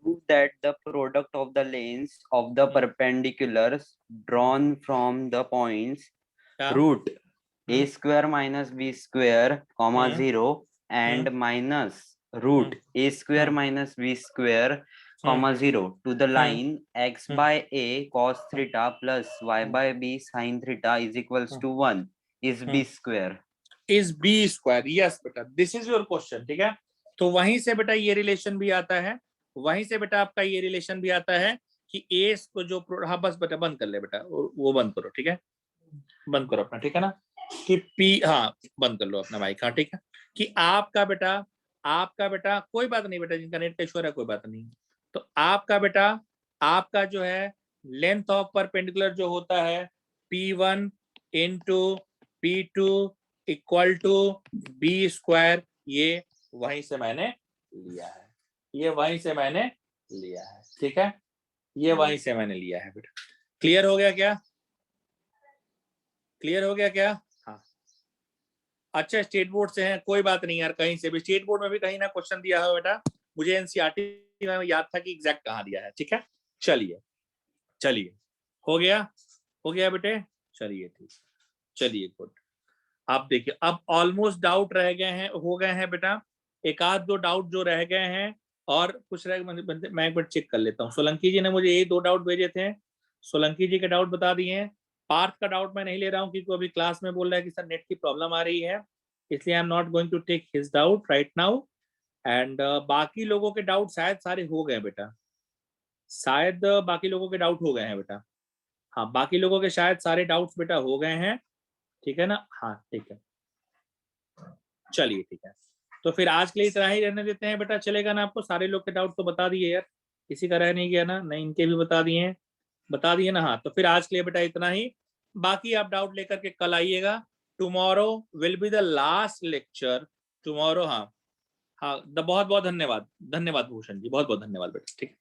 Prove that the product of the lanes of the perpendiculars drawn from the points root a square minus b square comma 0 and minus root a square minus b square comma 0 to the line x by a cos theta plus y by b sin theta is equals to 1 is b square. Is b square, yes बेटा, दिस इज योर क्वेश्चन। ठीक है, तो वहीं से बेटा ये रिलेशन भी आता है, वहीं से बेटा आपका ये रिलेशन भी आता है कि ए को जो, हाँ बस बेटा बंद कर ले बेटा, वो बंद करो। ठीक है, बंद करो अपना, ठीक है ना, कि पी, हाँ बंद कर लो अपना माइक। हाँ ठीक है, कि आपका बेटा कोई बात नहीं बेटा, जिनका नेट का इशू है कोई बात नहीं। तो आपका बेटा, आपका जो है लेंथ ऑफ परपेंडिकुलर जो होता है P1 into P2 equal to b square, ये वहीं से मैंने लिया है, ये वहीं से मैंने लिया है। ठीक है, ये वहीं से मैंने लिया है बेटा। क्लियर हो गया क्या? क्लियर हो गया क्या? हाँ अच्छा, स्टेट बोर्ड से हैं, कोई बात नहीं यार, कहीं से भी स्टेट बोर्ड में भी कहीं ना क्वेश्चन दिया हो बेटा, मुझे एनसीईआरटी में याद था कि एग्जैक्ट कहाँ दिया है। ठीक है, चलिए चलिए, हो गया बेटे, चलिए ठीक, चलिए गुड। आप देखिए अब ऑलमोस्ट डाउट रह गए हैं, हो गए हैं बेटा, एक आध दो डाउट जो रह गए हैं, और कुछ रह, मैं एक बार चेक कर लेता हूँ। सोलंकी जी ने मुझे ये 2 डाउट भेजे थे, सोलंकी जी के डाउट बता दिए हैं। पार्थ का डाउट मैं नहीं ले रहा हूँ क्योंकि अभी क्लास में बोल रहा है कि सर नेट की प्रॉब्लम आ रही है, इसलिए I am not going to take his doubt right now. And बाकी लोगों के डाउट शायद सारे हो गए बेटा, शायद बाकी लोगों के डाउट हो गए हैं बेटा। हाँ बाकी लोगों के शायद सारे डाउट्स बेटा हो गए हैं, ठीक है ना? हाँ ठीक है, चलिए ठीक है, तो फिर आज के लिए इतना ही रहने देते हैं बेटा, चलेगा ना? आपको सारे लोग के डाउट तो बता दिए यार, किसी का रह नहीं गया ना? नहीं, इनके भी बता दिए ना? हाँ तो फिर आज के लिए बेटा इतना ही। बाकी आप डाउट लेकर के कल आइएगा। Tomorrow will be the last lecture tomorrow. हाँ हाँ, बहुत बहुत धन्यवाद, धन्यवाद भूषण जी, बहुत बहुत धन्यवाद बेटा। ठीक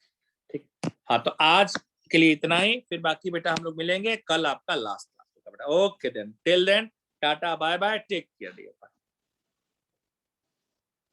ठीक, हाँ तो आज के लिए इतना ही, फिर बाकी बेटा हम लोग मिलेंगे कल, आपका लास्ट क्लास होगा बेटा। Okay then, till then, tata bye bye, take care dear.